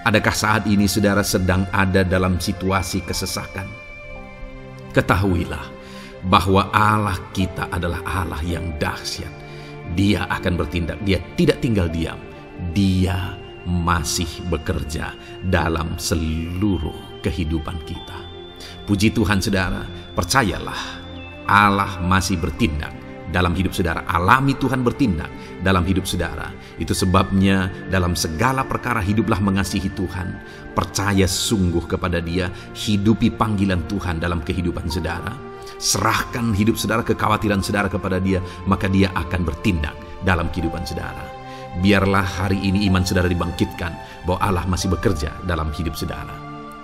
Adakah saat ini saudara sedang ada dalam situasi kesesakan? Ketahuilah bahwa Allah kita adalah Allah yang dahsyat. Dia akan bertindak, Dia tidak tinggal diam. Dia masih bekerja dalam seluruh kehidupan kita. Puji Tuhan, saudara, percayalah Allah masih bertindak dalam hidup saudara. Alami Tuhan bertindak dalam hidup saudara. Itu sebabnya dalam segala perkara hiduplah mengasihi Tuhan. Percaya sungguh kepada Dia, hidupi panggilan Tuhan dalam kehidupan saudara. Serahkan hidup saudara, kekhawatiran saudara kepada Dia, maka Dia akan bertindak dalam kehidupan saudara. Biarlah hari ini iman saudara dibangkitkan bahwa Allah masih bekerja dalam hidup saudara.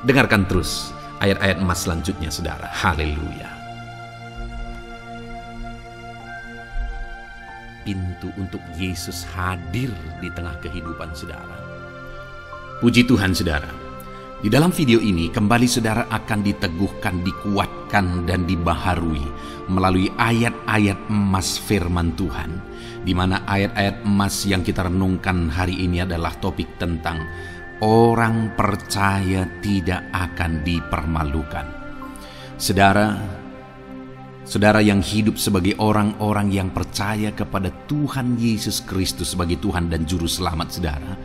Dengarkan terus ayat-ayat emas selanjutnya saudara. Haleluya. Pintu untuk Yesus hadir di tengah kehidupan saudara. Puji Tuhan saudara. Di dalam video ini kembali saudara akan diteguhkan, dikuatkan dan dibaharui melalui ayat-ayat emas firman Tuhan, di mana ayat-ayat emas yang kita renungkan hari ini adalah topik tentang orang percaya tidak akan dipermalukan. Saudara yang hidup sebagai orang-orang yang percaya kepada Tuhan Yesus Kristus sebagai Tuhan dan Juru Selamat saudara,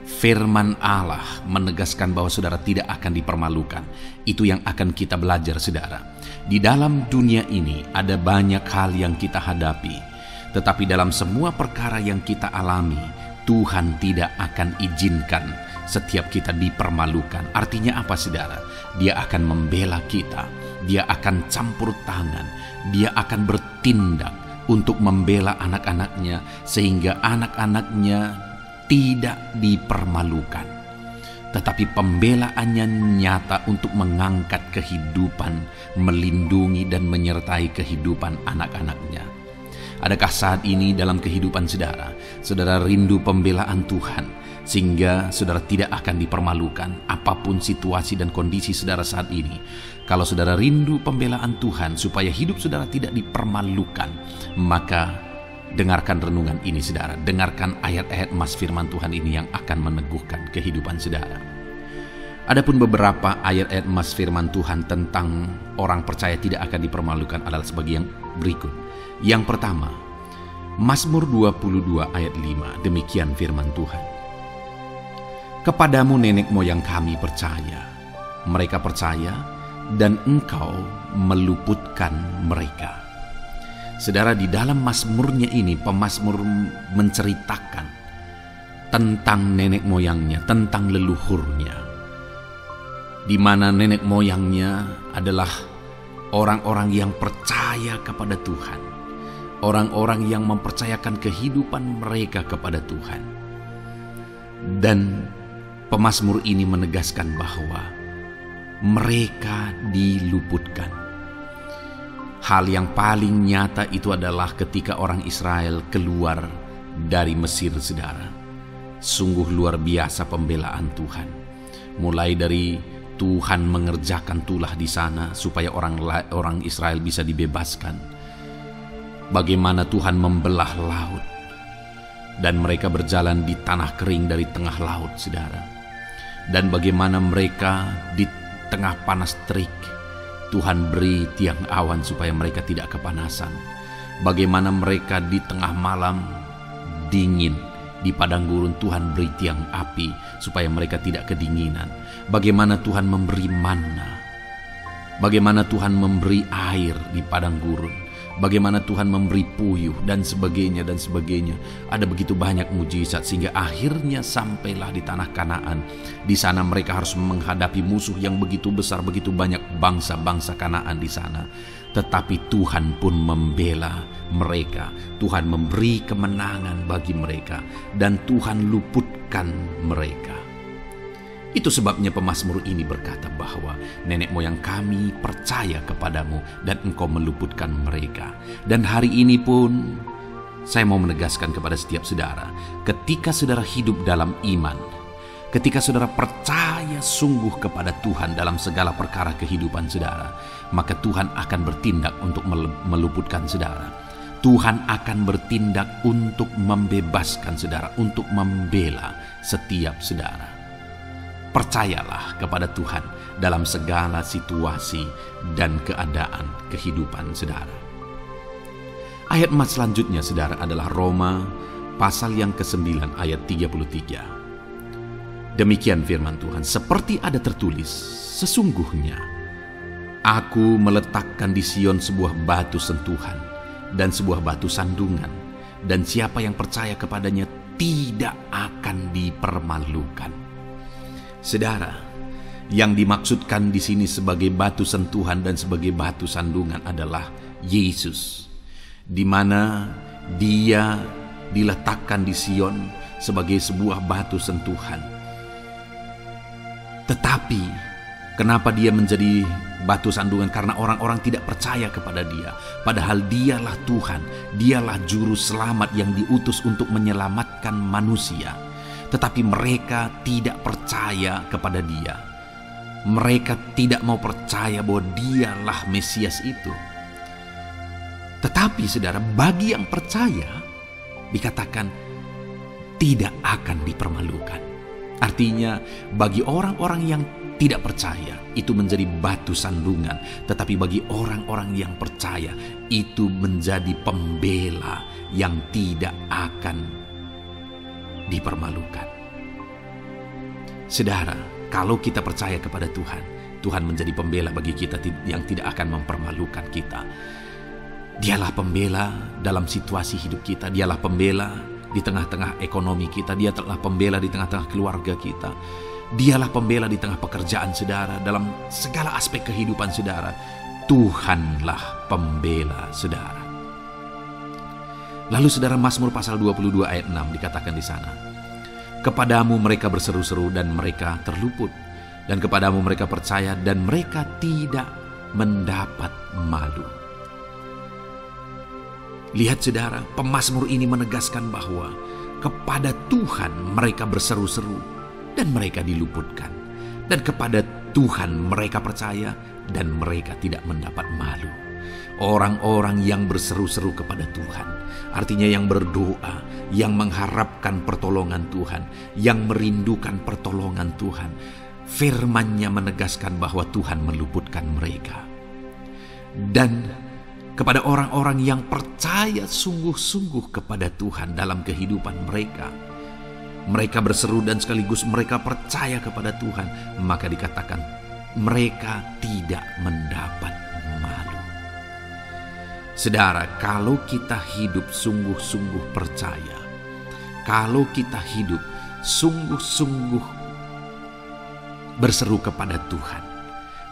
firman Allah menegaskan bahwa saudara tidak akan dipermalukan. Itu yang akan kita belajar saudara. Di dalam dunia ini ada banyak hal yang kita hadapi, tetapi dalam semua perkara yang kita alami, Tuhan tidak akan izinkan setiap kita dipermalukan. Artinya apa saudara? Dia akan membela kita, Dia akan campur tangan, Dia akan bertindak untuk membela anak-anaknya sehingga anak-anaknya tidak dipermalukan. Tetapi pembelaannya nyata untuk mengangkat kehidupan, melindungi dan menyertai kehidupan anak-anaknya. Adakah saat ini dalam kehidupan saudara, saudara rindu pembelaan Tuhan sehingga saudara tidak akan dipermalukan apapun situasi dan kondisi saudara saat ini? Kalau saudara rindu pembelaan Tuhan supaya hidup saudara tidak dipermalukan, maka dengarkan renungan ini saudara. Dengarkan ayat-ayat emas firman Tuhan ini yang akan meneguhkan kehidupan saudara. Adapun beberapa ayat-ayat emas firman Tuhan tentang orang percaya tidak akan dipermalukan adalah sebagai yang berikut. Yang pertama, Mazmur 22 ayat 5, demikian firman Tuhan. Kepadamu nenek moyang kami percaya, mereka percaya dan Engkau meluputkan mereka. Saudara, di dalam mazmurnya ini pemazmur menceritakan tentang nenek moyangnya, tentang leluhurnya, di mana nenek moyangnya adalah orang-orang yang percaya kepada Tuhan, orang-orang yang mempercayakan kehidupan mereka kepada Tuhan. Dan pemazmur ini menegaskan bahwa mereka diluputkan. Hal yang paling nyata itu adalah ketika orang Israel keluar dari Mesir saudara. Sungguh luar biasa pembelaan Tuhan. Mulai dari Tuhan mengerjakan tulah di sana supaya orang Israel bisa dibebaskan. Bagaimana Tuhan membelah laut dan mereka berjalan di tanah kering dari tengah laut saudara. Dan bagaimana mereka di tengah panas terik Tuhan beri tiang awan supaya mereka tidak kepanasan. Bagaimana mereka di tengah malam dingin di padang gurun Tuhan beri tiang api supaya mereka tidak kedinginan. Bagaimana Tuhan memberi manna, bagaimana Tuhan memberi air di padang gurun, bagaimana Tuhan memberi puyuh dan sebagainya dan sebagainya. Ada begitu banyak mujizat sehingga akhirnya sampailah di tanah Kanaan. Di sana mereka harus menghadapi musuh yang begitu besar, begitu banyak bangsa-bangsa Kanaan di sana. Tetapi Tuhan pun membela mereka. Tuhan memberi kemenangan bagi mereka dan Tuhan luputkan mereka. Itu sebabnya pemazmur ini berkata bahwa nenek moyang kami percaya kepadamu dan Engkau meluputkan mereka. Dan hari ini pun saya mau menegaskan kepada setiap saudara, ketika saudara hidup dalam iman, ketika saudara percaya sungguh kepada Tuhan dalam segala perkara kehidupan saudara, maka Tuhan akan bertindak untuk meluputkan saudara. Tuhan akan bertindak untuk membebaskan saudara, untuk membela setiap saudara. Percayalah kepada Tuhan dalam segala situasi dan keadaan kehidupan saudara. Ayat emas selanjutnya saudara adalah Roma pasal yang ke-9 ayat 33. Demikian firman Tuhan, seperti ada tertulis, sesungguhnya Aku meletakkan di Sion sebuah batu sentuhan, dan sebuah batu sandungan, dan siapa yang percaya kepadanya tidak akan dipermalukan. Saudara, yang dimaksudkan di sini sebagai batu sentuhan dan sebagai batu sandungan adalah Yesus, di mana Dia diletakkan di Sion sebagai sebuah batu sentuhan. Tetapi kenapa Dia menjadi batu sandungan? Karena orang-orang tidak percaya kepada Dia, padahal Dialah Tuhan, Dialah juru selamat yang diutus untuk menyelamatkan manusia. Tetapi mereka tidak percaya kepada Dia. Mereka tidak mau percaya bahwa Dialah Mesias itu. Tetapi saudara, bagi yang percaya dikatakan tidak akan dipermalukan. Artinya bagi orang-orang yang tidak percaya itu menjadi batu sandungan, tetapi bagi orang-orang yang percaya itu menjadi pembela yang tidak akan dipermalukan. Saudara, kalau kita percaya kepada Tuhan, Tuhan menjadi pembela bagi kita yang tidak akan mempermalukan kita. Dialah pembela dalam situasi hidup kita. Dialah pembela di tengah-tengah ekonomi kita. Dialah pembela di tengah-tengah keluarga kita. Dialah pembela di tengah pekerjaan saudara. Dalam segala aspek kehidupan saudara, Tuhanlah pembela saudara. Lalu saudara, Mazmur pasal 22 ayat 6 dikatakan di sana, kepadamu mereka berseru-seru dan mereka terluput, dan kepadamu mereka percaya dan mereka tidak mendapat malu. Lihat saudara, pemazmur ini menegaskan bahwa kepada Tuhan mereka berseru-seru dan mereka diluputkan. Dan kepada Tuhan mereka percaya dan mereka tidak mendapat malu. Orang-orang yang berseru-seru kepada Tuhan, artinya yang berdoa, yang mengharapkan pertolongan Tuhan, yang merindukan pertolongan Tuhan, firman-Nya menegaskan bahwa Tuhan meluputkan mereka. Dan kepada orang-orang yang percaya sungguh-sungguh kepada Tuhan dalam kehidupan mereka, mereka berseru dan sekaligus mereka percaya kepada Tuhan, maka dikatakan mereka tidak mendapat malu. Saudara, kalau kita hidup sungguh-sungguh percaya, kalau kita hidup sungguh-sungguh berseru kepada Tuhan,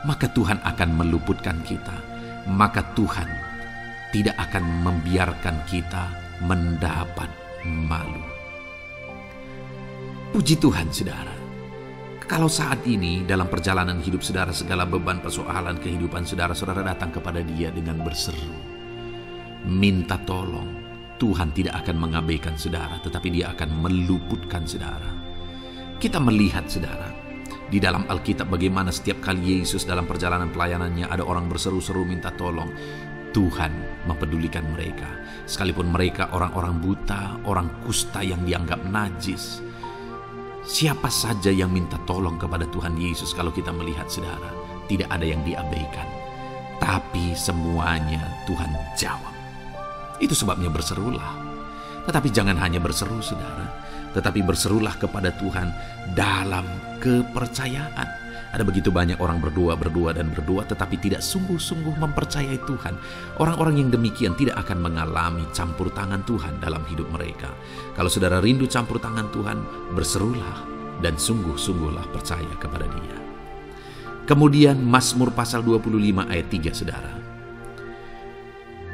maka Tuhan akan meluputkan kita, maka Tuhan tidak akan membiarkan kita mendapat malu. Puji Tuhan saudara, kalau saat ini dalam perjalanan hidup saudara segala beban persoalan kehidupan saudara datang kepada Dia dengan berseru, minta tolong, Tuhan tidak akan mengabaikan saudara, tetapi Dia akan meluputkan saudara. Kita melihat saudara, di dalam Alkitab bagaimana setiap kali Yesus dalam perjalanan pelayanannya ada orang berseru-seru minta tolong, Tuhan mempedulikan mereka. Sekalipun mereka orang-orang buta, orang kusta yang dianggap najis. Siapa saja yang minta tolong kepada Tuhan Yesus, kalau kita melihat saudara, tidak ada yang diabaikan. Tapi semuanya Tuhan jawab. Itu sebabnya berserulah. Tetapi jangan hanya berseru saudara, tetapi berserulah kepada Tuhan dalam kepercayaan. Ada begitu banyak orang berdoa tetapi tidak sungguh-sungguh mempercayai Tuhan. Orang-orang yang demikian tidak akan mengalami campur tangan Tuhan dalam hidup mereka. Kalau saudara rindu campur tangan Tuhan, berserulah dan sungguh-sungguhlah percaya kepada Dia. Kemudian Mazmur pasal 25 ayat 3 saudara.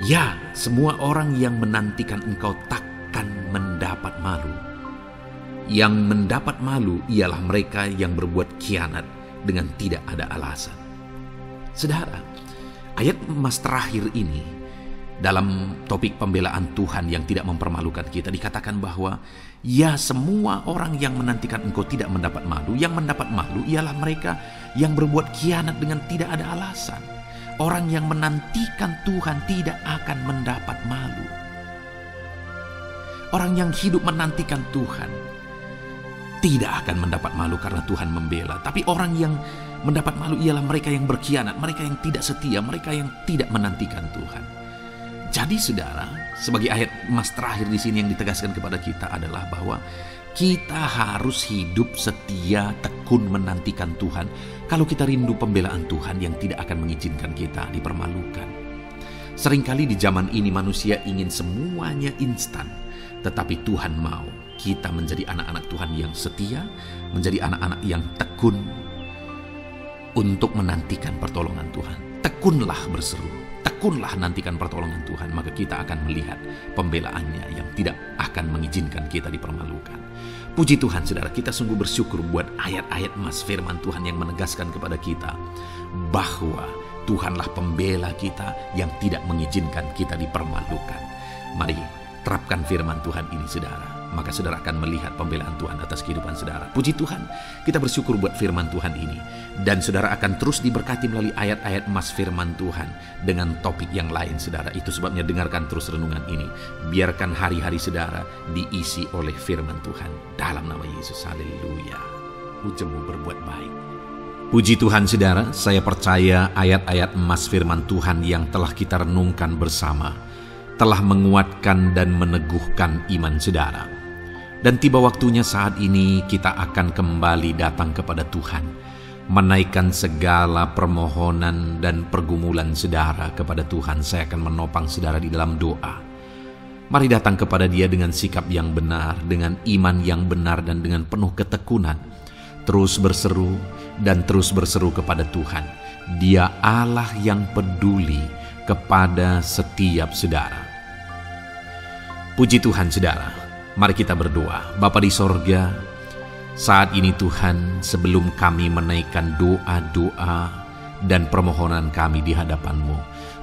Ya, semua orang yang menantikan Engkau takkan mendapat malu. Yang mendapat malu ialah mereka yang berbuat khianat dengan tidak ada alasan. Saudara, ayat emas terakhir ini dalam topik pembelaan Tuhan yang tidak mempermalukan kita dikatakan bahwa ya, semua orang yang menantikan Engkau tidak mendapat malu. Yang mendapat malu ialah mereka yang berbuat khianat dengan tidak ada alasan. Orang yang menantikan Tuhan tidak akan mendapat malu. Orang yang hidup menantikan Tuhan tidak akan mendapat malu karena Tuhan membela. Tapi orang yang mendapat malu ialah mereka yang berkhianat, mereka yang tidak setia, mereka yang tidak menantikan Tuhan. Jadi saudara, sebagai ayat emas terakhir di sini yang ditegaskan kepada kita adalah bahwa kita harus hidup setia, tekun menantikan Tuhan. Kalau kita rindu pembelaan Tuhan yang tidak akan mengizinkan kita dipermalukan. Seringkali di zaman ini manusia ingin semuanya instan, tetapi Tuhan mau kita menjadi anak-anak Tuhan yang setia, menjadi anak-anak yang tekun untuk menantikan pertolongan Tuhan. Tekunlah berseru, tekunlah nantikan pertolongan Tuhan, maka kita akan melihat pembelaannya yang tidak akan mengizinkan kita dipermalukan. Puji Tuhan saudara, kita sungguh bersyukur buat ayat-ayat emas firman Tuhan yang menegaskan kepada kita bahwa Tuhanlah pembela kita yang tidak mengizinkan kita dipermalukan. Mari terapkan firman Tuhan ini saudara, maka saudara akan melihat pembelaan Tuhan atas kehidupan saudara. Puji Tuhan, kita bersyukur buat firman Tuhan ini. Dan saudara akan terus diberkati melalui ayat-ayat emas firman Tuhan dengan topik yang lain saudara. Itu sebabnya dengarkan terus renungan ini. Biarkan hari-hari saudara diisi oleh firman Tuhan. Dalam nama Yesus, haleluya. Ujungmu berbuat baik. Puji Tuhan saudara, saya percaya ayat-ayat emas firman Tuhan yang telah kita renungkan bersama telah menguatkan dan meneguhkan iman saudara. Dan tiba waktunya saat ini kita akan kembali datang kepada Tuhan, menaikkan segala permohonan dan pergumulan saudara kepada Tuhan. Saya akan menopang saudara di dalam doa. Mari datang kepada Dia dengan sikap yang benar, dengan iman yang benar dan dengan penuh ketekunan. Terus berseru dan terus berseru kepada Tuhan. Dia Allah yang peduli kepada setiap saudara. Puji Tuhan saudara, mari kita berdoa. Bapa di sorga, saat ini Tuhan, sebelum kami menaikkan doa-doa dan permohonan kami di hadapan-Mu,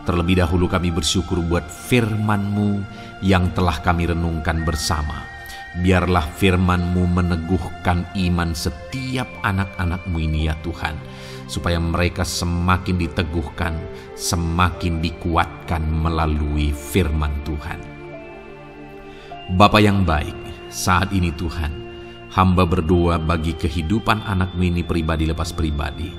terlebih dahulu kami bersyukur buat firman-Mu yang telah kami renungkan bersama. Biarlah firman-Mu meneguhkan iman setiap anak-anak-Mu ini ya Tuhan, supaya mereka semakin diteguhkan, semakin dikuatkan melalui firman Tuhan. Bapa yang baik, saat ini Tuhan, hamba berdoa bagi kehidupan anak-Mu ini pribadi lepas pribadi.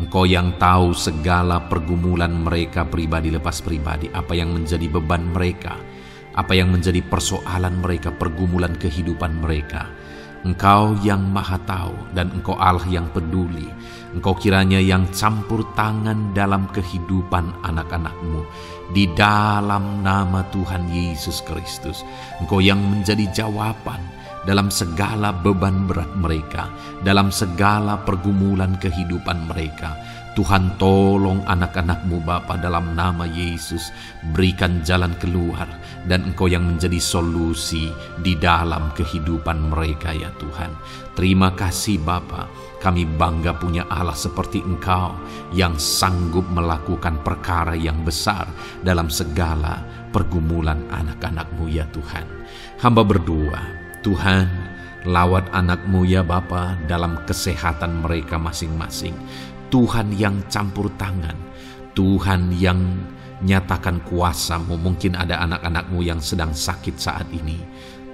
Engkau yang tahu segala pergumulan mereka pribadi lepas pribadi, apa yang menjadi beban mereka, apa yang menjadi persoalan mereka, pergumulan kehidupan mereka. Engkau yang maha tahu dan Engkau Allah yang peduli. Engkau kiranya yang campur tangan dalam kehidupan anak-anak-Mu. Di dalam nama Tuhan Yesus Kristus, Engkau yang menjadi jawaban dalam segala beban berat mereka, dalam segala pergumulan kehidupan mereka. Tuhan tolong anak-anak-Mu Bapa dalam nama Yesus, berikan jalan keluar dan Engkau yang menjadi solusi di dalam kehidupan mereka ya Tuhan. Terima kasih Bapa, kami bangga punya Allah seperti Engkau yang sanggup melakukan perkara yang besar dalam segala pergumulan anak-anak-Mu ya Tuhan. Hamba berdoa, Tuhan, lawat anak-Mu ya Bapa dalam kesehatan mereka masing-masing. Tuhan yang campur tangan, Tuhan yang nyatakan kuasa-Mu. Mungkin ada anak-anak-Mu yang sedang sakit saat ini.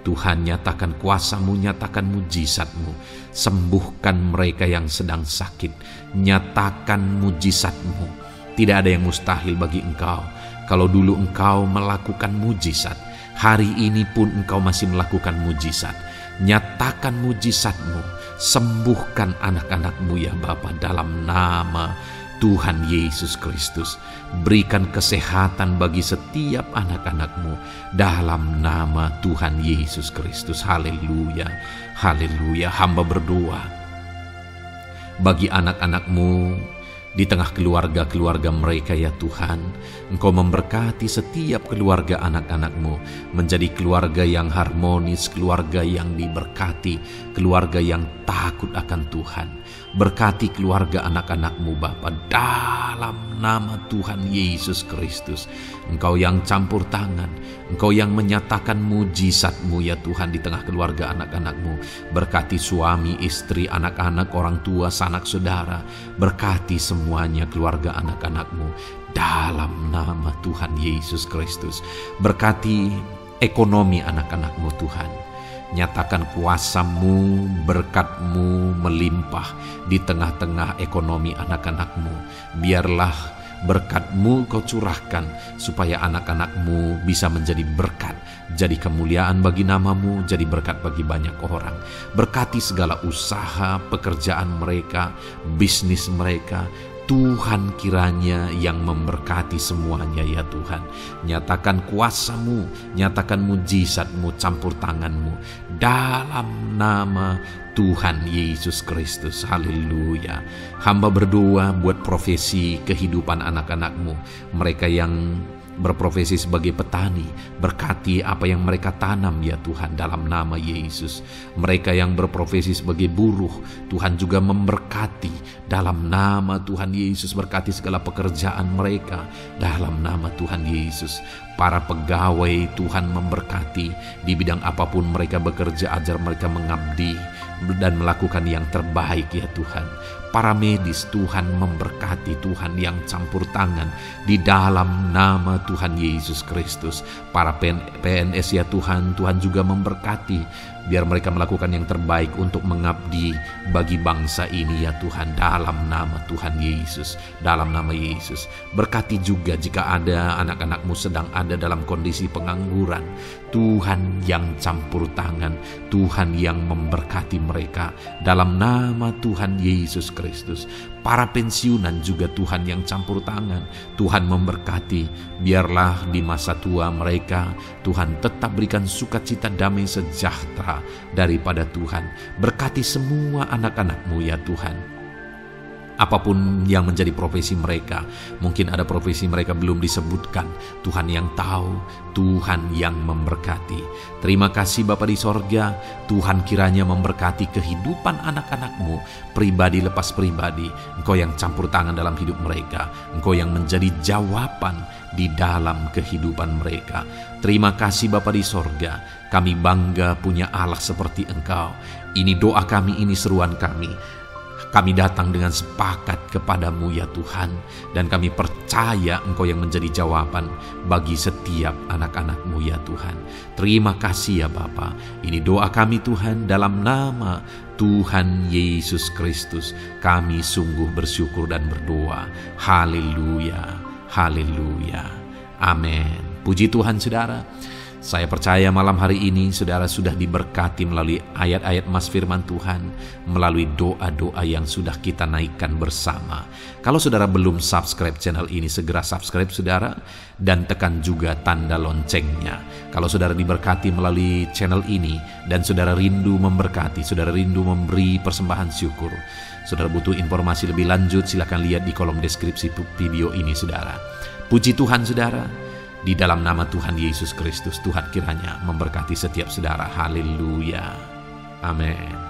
Tuhan, nyatakan kuasa-Mu, nyatakan mujizat-Mu. Sembuhkan mereka yang sedang sakit. Nyatakan mujizat-Mu. Tidak ada yang mustahil bagi Engkau. Kalau dulu Engkau melakukan mujizat, hari ini pun Engkau masih melakukan mujizat. Nyatakan mujizat-Mu. Sembuhkan anak-anak-Mu ya Bapa dalam nama Tuhan Yesus Kristus. Berikan kesehatan bagi setiap anak-anak-Mu dalam nama Tuhan Yesus Kristus. Haleluya, haleluya. Hamba berdoa bagi anak-anak-Mu di tengah keluarga-keluarga mereka ya Tuhan. Engkau memberkati setiap keluarga anak-anak-Mu menjadi keluarga yang harmonis, keluarga yang diberkati, keluarga yang takut akan Tuhan. Berkati keluarga anak-anak-Mu Bapa dalam nama Tuhan Yesus Kristus. Engkau yang campur tangan, Engkau yang menyatakan mujizat-Mu ya Tuhan di tengah keluarga anak-anak-Mu. Berkati suami, istri, anak-anak, orang tua, sanak saudara. Berkati semuanya keluarga anak-anak-Mu dalam nama Tuhan Yesus Kristus. Berkati ekonomi anak-anak-Mu Tuhan. Nyatakan kuasa-Mu, berkat-Mu melimpah di tengah-tengah ekonomi anak-anak-Mu. Biarlah berkat-Mu Kau curahkan supaya anak-anak-Mu bisa menjadi berkat, jadi kemuliaan bagi nama-Mu, jadi berkat bagi banyak orang. Berkati segala usaha, pekerjaan mereka, bisnis mereka, Tuhan kiranya yang memberkati semuanya ya Tuhan. Nyatakan kuasa-Mu, nyatakan mujizat-Mu, campur tangan-Mu dalam nama Tuhan Yesus Kristus. Haleluya. Hamba berdoa buat profesi kehidupan anak-anak-Mu, mereka yang berprofesi sebagai petani, berkati apa yang mereka tanam ya Tuhan dalam nama Yesus. Mereka yang berprofesi sebagai buruh, Tuhan juga memberkati dalam nama Tuhan Yesus. Berkati segala pekerjaan mereka dalam nama Tuhan Yesus. Para pegawai Tuhan memberkati di bidang apapun mereka bekerja, ajar mereka mengabdi dan melakukan yang terbaik ya Tuhan. Para medis Tuhan memberkati, Tuhan yang campur tangan di dalam nama Tuhan Yesus Kristus. Para PNS ya Tuhan, Tuhan juga memberkati, biar mereka melakukan yang terbaik untuk mengabdi bagi bangsa ini ya Tuhan, dalam nama Tuhan Yesus, dalam nama Yesus. Berkati juga jika ada anak-anak-Mu sedang ada dalam kondisi pengangguran, Tuhan yang campur tangan, Tuhan yang memberkati mereka dalam nama Tuhan Yesus Kristus. Para pensiunan juga Tuhan yang campur tangan, Tuhan memberkati, biarlah di masa tua mereka Tuhan tetap berikan sukacita, damai sejahtera daripada Tuhan. Berkati semua anak-anak-Mu ya Tuhan. Apapun yang menjadi profesi mereka, mungkin ada profesi mereka belum disebutkan, Tuhan yang tahu, Tuhan yang memberkati. Terima kasih Bapa di sorga, Tuhan kiranya memberkati kehidupan anak-anak-Mu, pribadi lepas pribadi. Engkau yang campur tangan dalam hidup mereka, Engkau yang menjadi jawaban di dalam kehidupan mereka. Terima kasih Bapa di sorga, kami bangga punya Allah seperti Engkau. Ini doa kami, ini seruan kami. Kami datang dengan sepakat kepadamu ya Tuhan, dan kami percaya Engkau yang menjadi jawaban bagi setiap anak-anak-Mu ya Tuhan. Terima kasih ya Bapa. Ini doa kami Tuhan, dalam nama Tuhan Yesus Kristus. Kami sungguh bersyukur dan berdoa. Haleluya, haleluya, amin. Puji Tuhan saudara. Saya percaya malam hari ini saudara sudah diberkati melalui ayat-ayat mas firman Tuhan, melalui doa-doa yang sudah kita naikkan bersama. Kalau saudara belum subscribe channel ini, segera subscribe saudara, dan tekan juga tanda loncengnya. Kalau saudara diberkati melalui channel ini dan saudara rindu memberkati, saudara rindu memberi persembahan syukur, saudara butuh informasi lebih lanjut, silakan lihat di kolom deskripsi video ini saudara. Puji Tuhan saudara. Di dalam nama Tuhan Yesus Kristus, Tuhan kiranya memberkati setiap saudara. Haleluya. Amin.